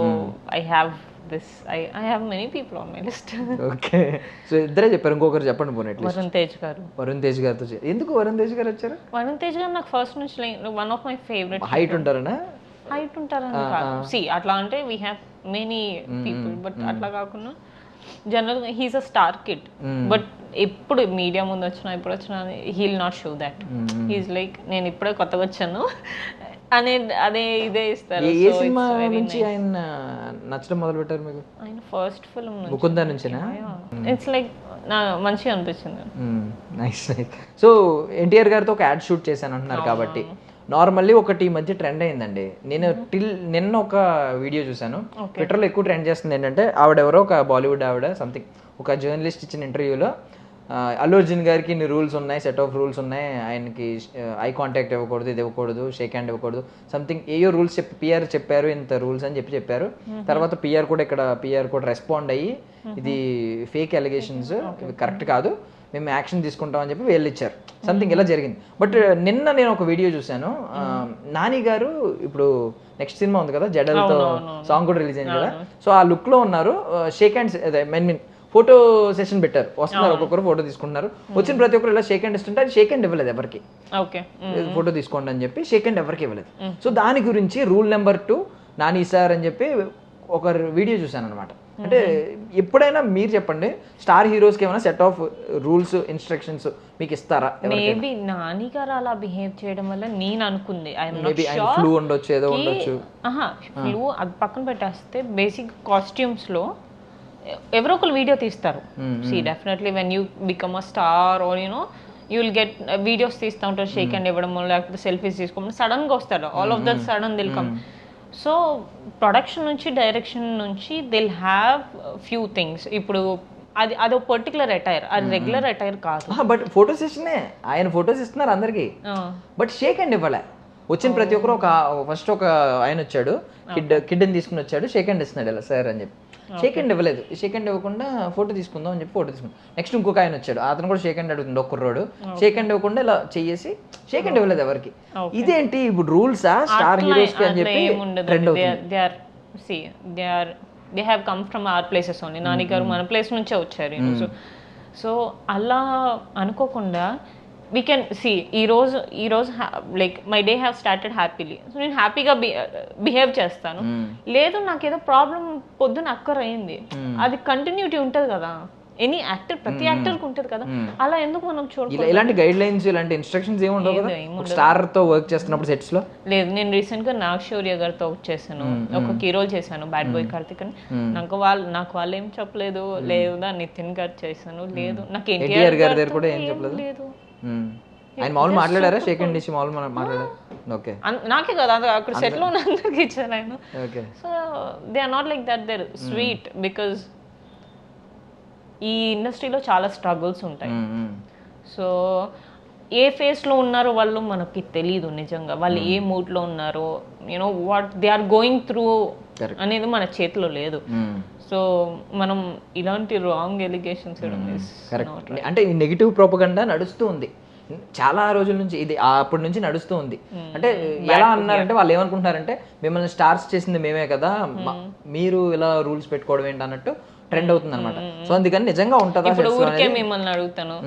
I have this. I have many people on my list. Okay. So ఇద్దరే చెప్పారు, ఇంకొకరు చెప్పండి పోనీ. వరుణ్ తేజ్ గారు. వరుణ్ తేజ్ గారితో ఎందుకు వరుణ్ తేజ్ గారు వచ్చారు? వరుణ్ తేజ్ గారు నాకు ఫస్ట్ నుంచి one of my favourite. Height ఉంటారనా? హైట్ ఉంటారని కాదు, సి అట్లా అంటే we have many people, but అట్లా కాకుండా జనరల్గా he's a star kid. But ఎప్పుడు మీడియా ముందు వచ్చినా ఎప్పుడు వచ్చినా he'll not show that. He's like నేను ఇప్పుడే కొత్తగా వచ్చాను అనే అదే ఇదే ఇస్తారు. ఏ సినిమా నుంచి ఆయన నచ్చడం మొదలు పెట్టారు మీకు? ఆయన ఫస్ట్ ఫిల్మ్ ముకుందా నుంచేనా? ఇట్స్ లైక్ మంచిగా అనిపించింది. Nice nice. సో ఎన్టీఆర్ గారితో ఒక యాడ్ షూట్ చేశాను అంటున్నారు కాబట్టి నార్మల్లీ ఒకటి మధ్య ట్రెండ్ అయిందండి. నేను నిన్న ఒక వీడియో చూశాను, ట్విట్టర్లో ఎక్కువ ట్రెండ్ చేస్తుంది. ఏంటంటే ఆవిడెవరో ఒక బాలీవుడ్ ఆవిడ సంథింగ్ ఒక జర్నలిస్ట్ ఇచ్చిన ఇంటర్వ్యూలో అల్లు అర్జున్ గారికి ఇన్ని రూల్స్ ఉన్నాయి, సెట్ ఆఫ్ రూల్స్ ఉన్నాయి, ఆయనకి ఐ కాంటాక్ట్ ఇవ్వకూడదు, ఇది ఇవ్వకూడదు, షేక్ హ్యాండ్ ఇవ్వకూడదు, సంథింగ్ ఏయో రూల్స్ పిఆర్ చెప్పారు, ఇంత రూల్స్ అని చెప్పారు. తర్వాత పిఆర్ కూడా రెస్పాండ్ అయ్యి ఇది ఫేక్ అలిగేషన్స్, కరెక్ట్ కాదు, మేము యాక్షన్ తీసుకుంటాం అని చెప్పి వీళ్ళు ఇచ్చారు. సంథింగ్ ఇలా జరిగింది. బట్ నిన్న నేను ఒక వీడియో చూశాను, నాని గారు ఇప్పుడు నెక్స్ట్ సినిమా ఉంది కదా జడలతో, సాంగ్ కూడా రిలీజ్ అయింది కదా, సో ఆ లుక్లో ఉన్నారు, షేక్ హ్యాండ్స్ అదే మీన్ ఫోటో సెషన్ పెట్టారు, వస్తున్నారు ఒక్కొక్కరు ఫోటో తీసుకుంటున్నారు, వచ్చిన ప్రతి ఒక్కరు ఇలా షేక్ హ్యాండ్ ఇస్తుంటే అది షేక్ హ్యాండ్ ఇవ్వలేదు ఎవరికి, ఓకే ఫోటో తీసుకోండి అని చెప్పి షేక్ హ్యాండ్ ఎవరికి ఇవ్వలేదు. సో దాని గురించి రూల్ నెంబర్ 2 నాని సార్ అని చెప్పి ఒక వీడియో చూసాను అనమాట. అంటే ఎప్పుడైనా మీరు చెప్పండి, స్టార్ హీరోస్కి ఏమైనా సెట్ ఆఫ్ రూల్స్ ఇన్స్ట్రక్షన్స్ మీకు ఇస్తారా? మేబీ నాని గారు అలా బిహేవ్ చేయడం వల్ల నేను అనుకుంది ఫ్లూ ఉండొచ్చు, ఏదో ఉండొచ్చు. ఫ్లూ అది పక్కన పెట్టేస్తే బేసిక్ కాస్ట్యూమ్స్ లో ఎవరో ఒకరు వీడియో తీస్తారు. See definitely when you become a star or you know you will get videos తీస్తూ ఉంటారు, షేక్ హ్యాండ్ ఇవ్వడం లేకపోతే సెల్ఫీస్ తీసుకోవడం, సడన్ గా వస్తారు, all of that sudden they'll come. So production నుంచి డైరెక్షన్ నుంచి దిల్ హ్యావ్ ఫ్యూ థింగ్స్. ఇప్పుడు అది ఒక పర్టికులర్ అటైర్, అది రెగ్యులర్ అటైర్ కాదు. బట్ ఫోటో సెషనే ఆయన ఫోటోస్ ఇస్తున్నారు అందరికి, బట్ షేక్ హ్యాండ్ ఇవ్వలే. వచ్చిన ప్రతి ఒక్కరు ఫస్ట్ ఒక ఆయన వచ్చాడు, కిడ్ని తీసుకుని వచ్చాడు, షేక్ హ్యాండ్ ఇస్తున్నాడు ఇలా సార్ అని చెప్పి. షేక్ హ్యాండ్ ఇవ్వలేదు, షేక్ హ్యాండ్ ఇవ్వకుండా ఫోటో తీసుకుందాం అని చెప్పి ఫోటో తీసుకున్నాం. నెక్స్ట్ ఇంకొక ఆయన వచ్చాడు, అతను కూడా షేక్ హ్యాండ్ అడుగుతుంది, ఒక్క రోడ్ షేక్ హ్యాండ్ ఇవ్వకుండా ఇలా చేసి షేక్ హ్యాండ్ ఇవ్వలేదు ఎవరికి. ఇదేంటి ఇప్పుడు రూల్సా స్టార్ హీరోస్ కి అని చెప్పి ట్రెండ్ అవుతుంది. They have come from our places only. Nani గారు మన ప్లేస్ నుంచే వచ్చారు. సో అలా అనుకోకుండా వీ కెన్ సీ ఈ రోజు like my day have started happily. So నేను హ్యాపీగా బిహేవ్ చేస్తాను. లేదు నాకు ఏదో ప్రాబ్లం పొద్దున అక్కర్ అయింది, అది కంటిన్యూటీ ఉంటుంది కదా, ఎనీ యాక్టర్ ప్రతి యాక్టర్ కి ఉంటుంది కదా, అలా ఎందుకు మనం చూడాలి? ఇలాంటి గైడ్ లైన్స్ ఇలాంటి ఇన్స్ట్రక్షన్స్ ఏమి ఉండవు కదా స్టార్ తో వర్క్ చేస్తున్నప్పుడు సెట్స్ లో? లేదు, నేను రీసెంట్ గా నాగ్ శౌర్య గారితో వర్క్ చేశాను, ఒక కీ రోల్ చేశాను బ్యాడ్ బాయ్ కార్తిక్ అని. నాకు వాళ్ళు ఏం చెప్పలేదు. లేదా నితిన్ గారు చేశాను, లేదు నాకు ఎన్టీఆర్ గారి దగ్గర కూడా ఏం చెప్పలేదు. లేదు, ఆయన మామూలు మాట్లాడారా? షేక్ హ్యాండ్ ఇచ్చి మామూలు మాట్లాడారు? ఓకే, నాకే కదా అక్కడ సెట్ లో అందరికి ఇచ్చారు ఆయన. So they are not like that, they're sweet. Because ఈ ఇండస్ట్రీలో చాలా స్ట్రగుల్స్ ఉంటాయి. సో ఏ ఫేస్లో ఉన్నారో వాళ్ళు మనకి తెలీదు నిజంగా, వాళ్ళు ఏ మూడ్లో ఉన్నారో, you know what they are going through అనేది మన చేతిలో లేదు. సో మనం ఇలాంటి రాంగ్ ఎలిగేషన్స్ అంటే ఈ నెగిటివ్ ప్రోపగండా నడుస్తూ ఉంది చాలా రోజుల నుంచి, ఇది అప్పటి నుంచి నడుస్తూ ఉంది. అంటే ఎలా అన్నారంటే వాళ్ళు ఏమనుకుంటున్నారంటే మిమ్మల్ని స్టార్స్ చేసింది మేమే కదా, మీరు ఇలా రూల్స్ పెట్టుకోవడం ఏంటి అన్నట్టు ట్రెండ్ అవుతుంది అనమాట. సో అందుకని నిజంగా ఉంటుందా? ఇప్పుడు ఊరికే మిమ్మల్ని అడుగుతాను,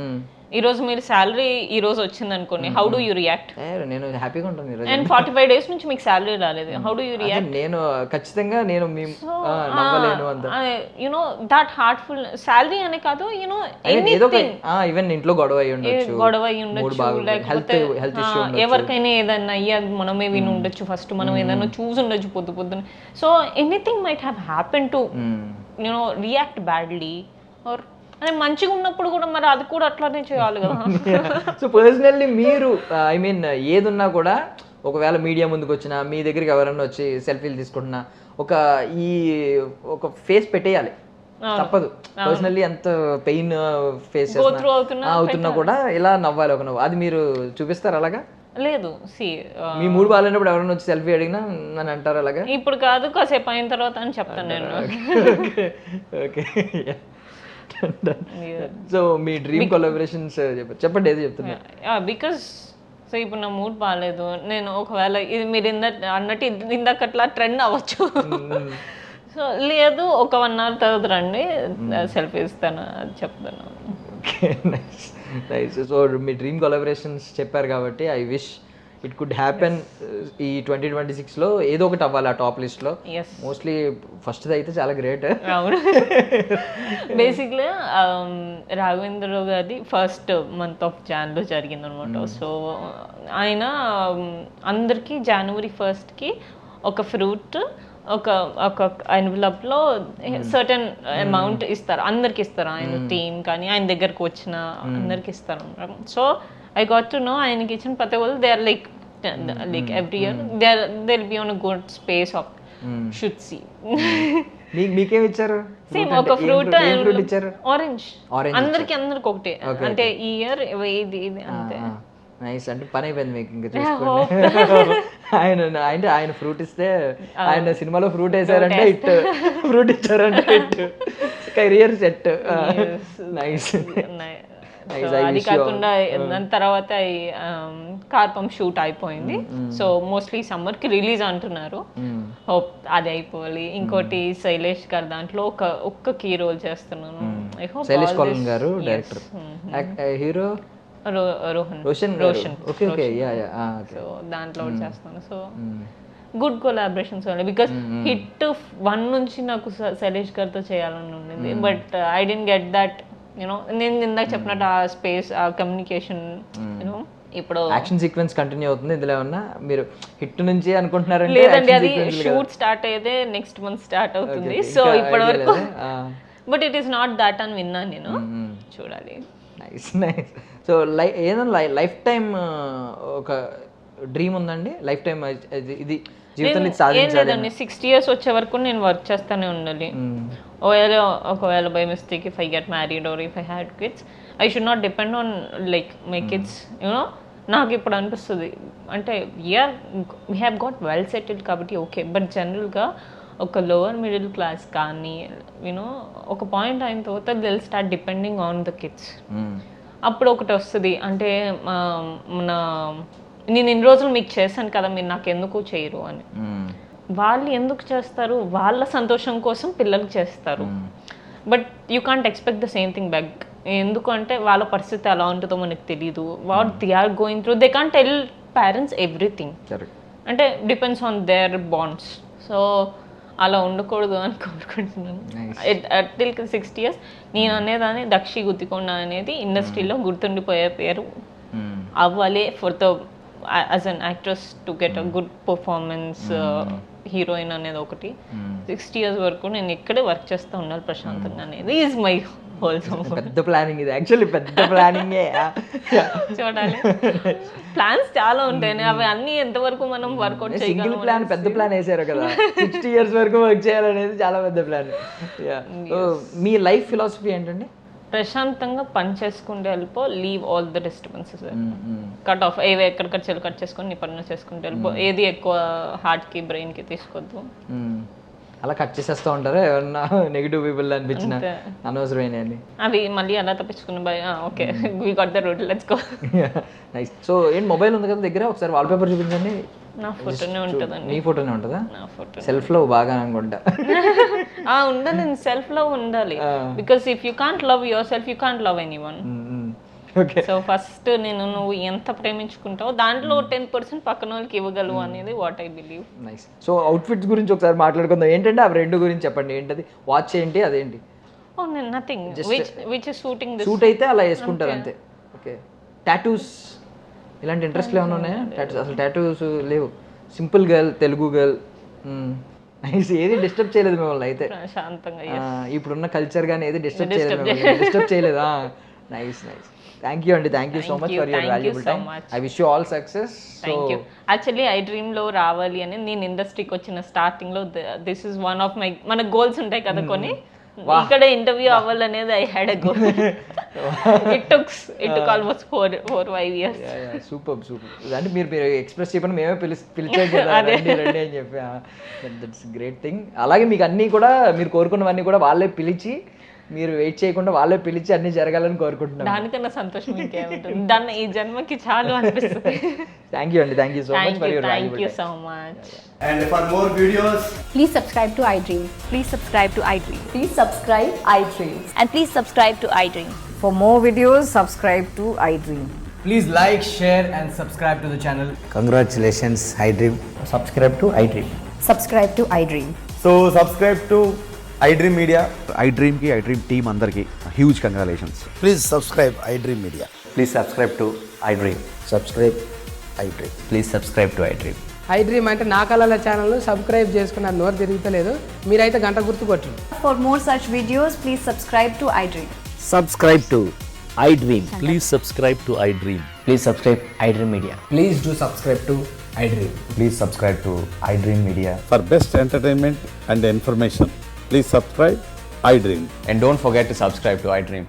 ఈ రోజు మీరు సాలరీ ఈ రోజు వచ్చింది అనుకోండి, హౌ డు యూ రియాక్ట్? నేను హ్యాపీగా ఉంటాను ఈ రోజు. అండ్ 45 days నుంచి మీకు సాలరీ రాలేదు, హౌ డు యూ రియాక్ట్? నేను ఖచ్చితంగా నేను నమ్మలేను అంత, you know that heartful. Salary అనే కాదు, యు నో ఎనీథింగ్, ఈవెన్ ఇంట్లో గొడవ అయి ఉండొచ్చు, లేకపోతే ఎవరికైనా ఏదైనా అయ్యా మనమే విని ఉండొచ్చు, ఫస్ట్ మనం ఏదైనా చూసి ఉండొచ్చు పొద్దున. So anything might have happen to you know react badly. Or అదే మంచిగా ఉన్నప్పుడు కూడా మరి అది కూడా అట్లానే చేయాలి కదా. సో పర్సనల్లీ మీరు ఐ మీన్ ఏదున్నా కూడా ఒకవేళ మీడియా ముందుకు వచ్చినా, మీ దగ్గరికి ఎవరన్నా వచ్చి సెల్ఫీలు తీసుకుంటున్నా, ఒక ఫేస్ పెట్టేయాలి, తప్పదు. పర్సనల్లీ ఎంత పెయిన్ ఫేస్ అవుతున్నా కూడా ఇలా నవ్వాలి ఒక నవ్వు, అది మీరు చూపిస్తారు అలాగా? లేదు, మీ మూడు బాగాలేనప్పుడు ఎవరైనా వచ్చి సెల్ఫీ అడిగినా అని అంటారు అలాగా? ఇప్పుడు కాదు, కాసేపు అయిన తర్వాత అని చెప్తాను నేను. ఓకే, సో మీ డ్రీమ్ కొలాబరేషన్స్ చెప్పండి, ఏది చెప్తున్నా? బికాస్ సో ఇప్పుడు నా మూడ్ బాగాలేదు, నేను ఒకవేళ ఇది మీరు అన్నట్టు ఇందాకట్లా ట్రెండ్ అవ్వచ్చు. సో లేదు, ఒక 1 hour తర్వాత రండి, సెల్ఫీ ఇస్తాను, అది చెప్తాను. Okay, nice nice. సో మీ డ్రీమ్ కొలాబరేషన్స్ చెప్పారు కాబట్టి I wish it could happen ఈ 2026లో ఏదో ఒకటి అవ్వాలి ఆ టాప్ లిస్ట్ లో. మోస్ట్లీ ఫస్ట్ అయితే చాలా గ్రేట్. అవును, బేసిక్లీ రాఘవేంద్రరావు గారి ఫస్ట్ మంత్ ఆఫ్ జాన్లో జరిగింది అనమాట. సో ఆయన అందరికీ January 1st ఒక ఫ్రూట్ ఒక ఎన్వలప్లో సర్టన్ అమౌంట్ ఇస్తారు, అందరికి ఇస్తారు, ఆయన టీమ్ కానీ ఆయన దగ్గరకు వచ్చిన అందరికి ఇస్తారు. So I got to know ఆయనకి ఇచ్చిన ప్రతి వాళ్ళు they are like every year they'll be on a good space of should see. మీకేం ఇచ్చారు? సేమ్ ఒక ఫ్రూట్ ఇచ్చారు, ఆరెంజ్. అందరికి ఒకటే, అంటే ఈ ఇయర్ ఇది అంతే. నైస్, అంటే పని అయిపోయింది మీకు ఇంకా చూసుకోండి. ఆయన ఫ్రూట్ ఇస్తే, ఆయన సినిమాలో ఫ్రూట్ వేసారంటే హిట్, ఫ్రూట్ ఇచ్చారంటే హిట్, కెరియర్ సెట్. నైస్. అది కాకుండా దాని తర్వాత కార్పం షూట్ అయిపోయింది. సో మోస్ట్లీ సమ్మర్కి రిలీజ్ అంటున్నారు, హోప్ అది అయిపోవాలి. ఇంకోటి శైలేష్ గారు దాంట్లో ఒక్క కీ రోల్ చేస్తున్నాను. I hope Shailesh all colon this- గారు yes. Director, hero Rohan Roshan okay okay yeah yeah so దాంట్లో చేస్తాను. So good collaborations because hit 1 నుంచి నాకు శైలేష్ గారితో చేయాలని ఉండింది, but I didn't get that you know. నేను ఇందాక చెప్పినట్టు ఆ స్పేస్, ఆ కమ్యూనికేషన్ యూనో. ఇప్పుడు యాక్షన్ సీక్వెన్స్ కంటిన్యూ అవుతుంది ఇందులో ఏమన్నా, మీరు హిట్ నుంచి అనుకుంటున్నారంటే లేదండి, అది షూట్ స్టార్ట్ అయితే నెక్స్ట్ మంత్ స్టార్ట్ అవుతుంది. సో ఇప్పటి వరకు but it is not that అని విన్నాను నేను, చూడాలి. Nice nice. సో ఏదైనా లైఫ్ టైం ఒక డ్రీమ్ ఉందండి, లైఫ్ టైం ఇది జీవితంలో ఏం సాధించాలి? లేదండి, 60 years వచ్చే వరకు నేను వర్క్ చేస్తానే ఉండాలి. ఒకవేళ by mistake if I get married or if I had kids, I should not depend on like my kids you know. నాకు ఇప్పుడు అనిపిస్తుంది అంటే we have got well settled కాబట్టి ఓకే, బట్ జనరల్గా ఒక లోవర్ మిడిల్ క్లాస్ కానీ యూనో ఒక point అయిన తర్వాత they'll start depending on the kids. అప్పుడు ఒకటి వస్తుంది అంటే మన నేను ఇన్ని రోజులు మీకు చేశాను కదా, మీరు నాకు ఎందుకు చేయరు అని. వాళ్ళు ఎందుకు చేస్తారు? వాళ్ళ సంతోషం కోసం పిల్లలకి చేస్తారు, but you can't expect the same thing back. ఎందుకు అంటే వాళ్ళ పరిస్థితి ఎలా ఉంటుందో మనకు తెలీదు. What they are going through, they can't tell parents everything, అంటే depends on their bonds. So అలా ఉండకూడదు అని కోరుకుంటున్నాను. టిల్ 60 years నేను అనేదాన్ని దక్షి గుత్తికొండ అనేది ఇండస్ట్రీలో గుర్తుండిపోయే పేరు అవ్వాలి for the as an actress to get a good performance. Heroine అనేది ఒకటి. 60 years వరకు నేను ఇక్కడే వర్క్ చేస్తూ ఉండాలి ప్రశాంతంగా అనేది ఈజ్ మై హోల్సమ్. పెద్ద ప్లానింగ్ ఇది, యాక్చువల్లీ పెద్ద ప్లానింగే. చూడాలి, ప్లాన్స్ చాలా ఉంటాయి, అవి అన్ని ఎంతవరకు మనం వర్కౌట్ సింగిల్ చేయగలం. ప్లాన్ పెద్ద ప్లాన్ వేసారు కదా, 60 years వరకు వర్క్ చేయాలనేది చాలా పెద్ద ప్లాన్. మీ లైఫ్ ఫిలాసఫీ ఏంటండి? ప్రశాంతంగా పని చేసుకుంటే వెళ్ళిపో, leave all the disturbances, cut off ఏవి ఎక్కడికక్కడ కట్ చేసుకొని నీ పనులు చేసుకుంటే వెళ్ళిపో. ఏది ఎక్కువ హార్ట్కి బ్రెయిన్కి తీసుకోవద్దు. అలా కట్ చేసేస్తూ ఉంటారు ఏమన్నా నెగిటివ్ పీపుల్ అనిపించిన అనవసరమైన అవి మళ్ళీ అలా తప్పించుకుని okay we got the route, let's go. Nice. So ఏంటి మొబైల్ ఉంది కదా దగ్గర, ఒకసారి వాల్పేపర్ చూపించండి. నా ఫోటోనే ఉంటుందండి. నీ ఫోటోనే ఉంటుందా? నా ఫోటో సెల్ఫ్ లో బాగా అనుకుంటా. ఉండాలి, సెల్ఫ్ లవ్ ఉండాలి. Because if you can't love your self you can't love anyone. Okay. So first నువ్వు ఎంత ప్రేమించుకుంటావో దాంట్లో 10% పక్కన వాళ్ళకి ఇవ్వగలవు అనేది what I believe. Nice. So outfits గురించి ఒకసారి మాట్లాడుకుందాం. ఏంటంటే అవి రెండు గురించి చెప్పండి. ఏంటది? వాచ్ ఏంటి, అదేంటి? Nothing which is suiting this. Suit అయితే అలా వేసుకుంటారు అంతే. ఓకే. టాటూస్ ఇలాంటి ఇంట్రెస్ట్లు ఏమైనా ఉన్నాయా? టాటూస్ అసలు టాటూస్ లేవు. Simple girl, Telugu girl. Nice. ఏది డిస్టర్బ్ చేయలేదు మిమ్మల్ని అయితే? శాంతంగా. ఇప్పుడున్న కల్చర్ కానీ ఏది డిస్టర్బ్ చేయలేదా? Nice nice. థ్యాంక్ యూ అండి, thank you so much for your valuable time. I wish you all success. Thank you. Actually I dream లో రావాలి అని నేను ఇండస్ట్రీకి వచ్చిన స్టార్టింగ్ లో this is one of my, మన గోల్స్ ఉంటాయి కదా కొన్ని, ఇక్కడ ఇంటర్వ్యూ అవ్వాలనేది I had a goal. It took almost 4-5 years. Super super. అంటే మీరు ఎక్స్ప్రెస్ చేయమని మేమే పిలిచాం కదా రండి అని చెప్పి. That's great thing. అలాగే మీకు అన్నీ కూడా మీరు కోరుకున్నవన్నీ కూడా వాళ్ళే పిలిచి, మీరు వెయిట్ చేయకుండా వాళ్ళే పిలిచి అన్ని జరగాలని కోరుకుంటున్నాను. దానికన్నా సంతోషం ఇంకేముంటుంది, దాన్ని ఈ జన్మకి చాలు అనిపిస్తుంది. థ్యాంక్ యూ అండి, thank you so much for your thank you so much. And for more videos, Please subscribe to iDream. Please subscribe to iDream. Please subscribe iDream. And please subscribe to iDream. For more videos, subscribe to iDream. Please like, share and subscribe to the channel. Congratulations, iDream. Subscribe to iDream. Subscribe to iDream. so subscribe to iDream Media. iDream ki iDream team andarki huge congratulations. Please subscribe iDream Media. Please subscribe to iDream. Subscribe iDream. Please subscribe to iDream. iDream అంటే నా కళల channel subscribe చేసుకున్న నోరు తిరుగుతలేదు, మీరైతే గంట గుర్తు కొట్టండి. For more such videos, please subscribe to iDream. Subscribe to iDream. Please subscribe to iDream. Please subscribe iDream Media. Please do subscribe to iDream. Please subscribe to iDream Media. For best entertainment and information, please subscribe iDream. And don't forget to subscribe to iDream.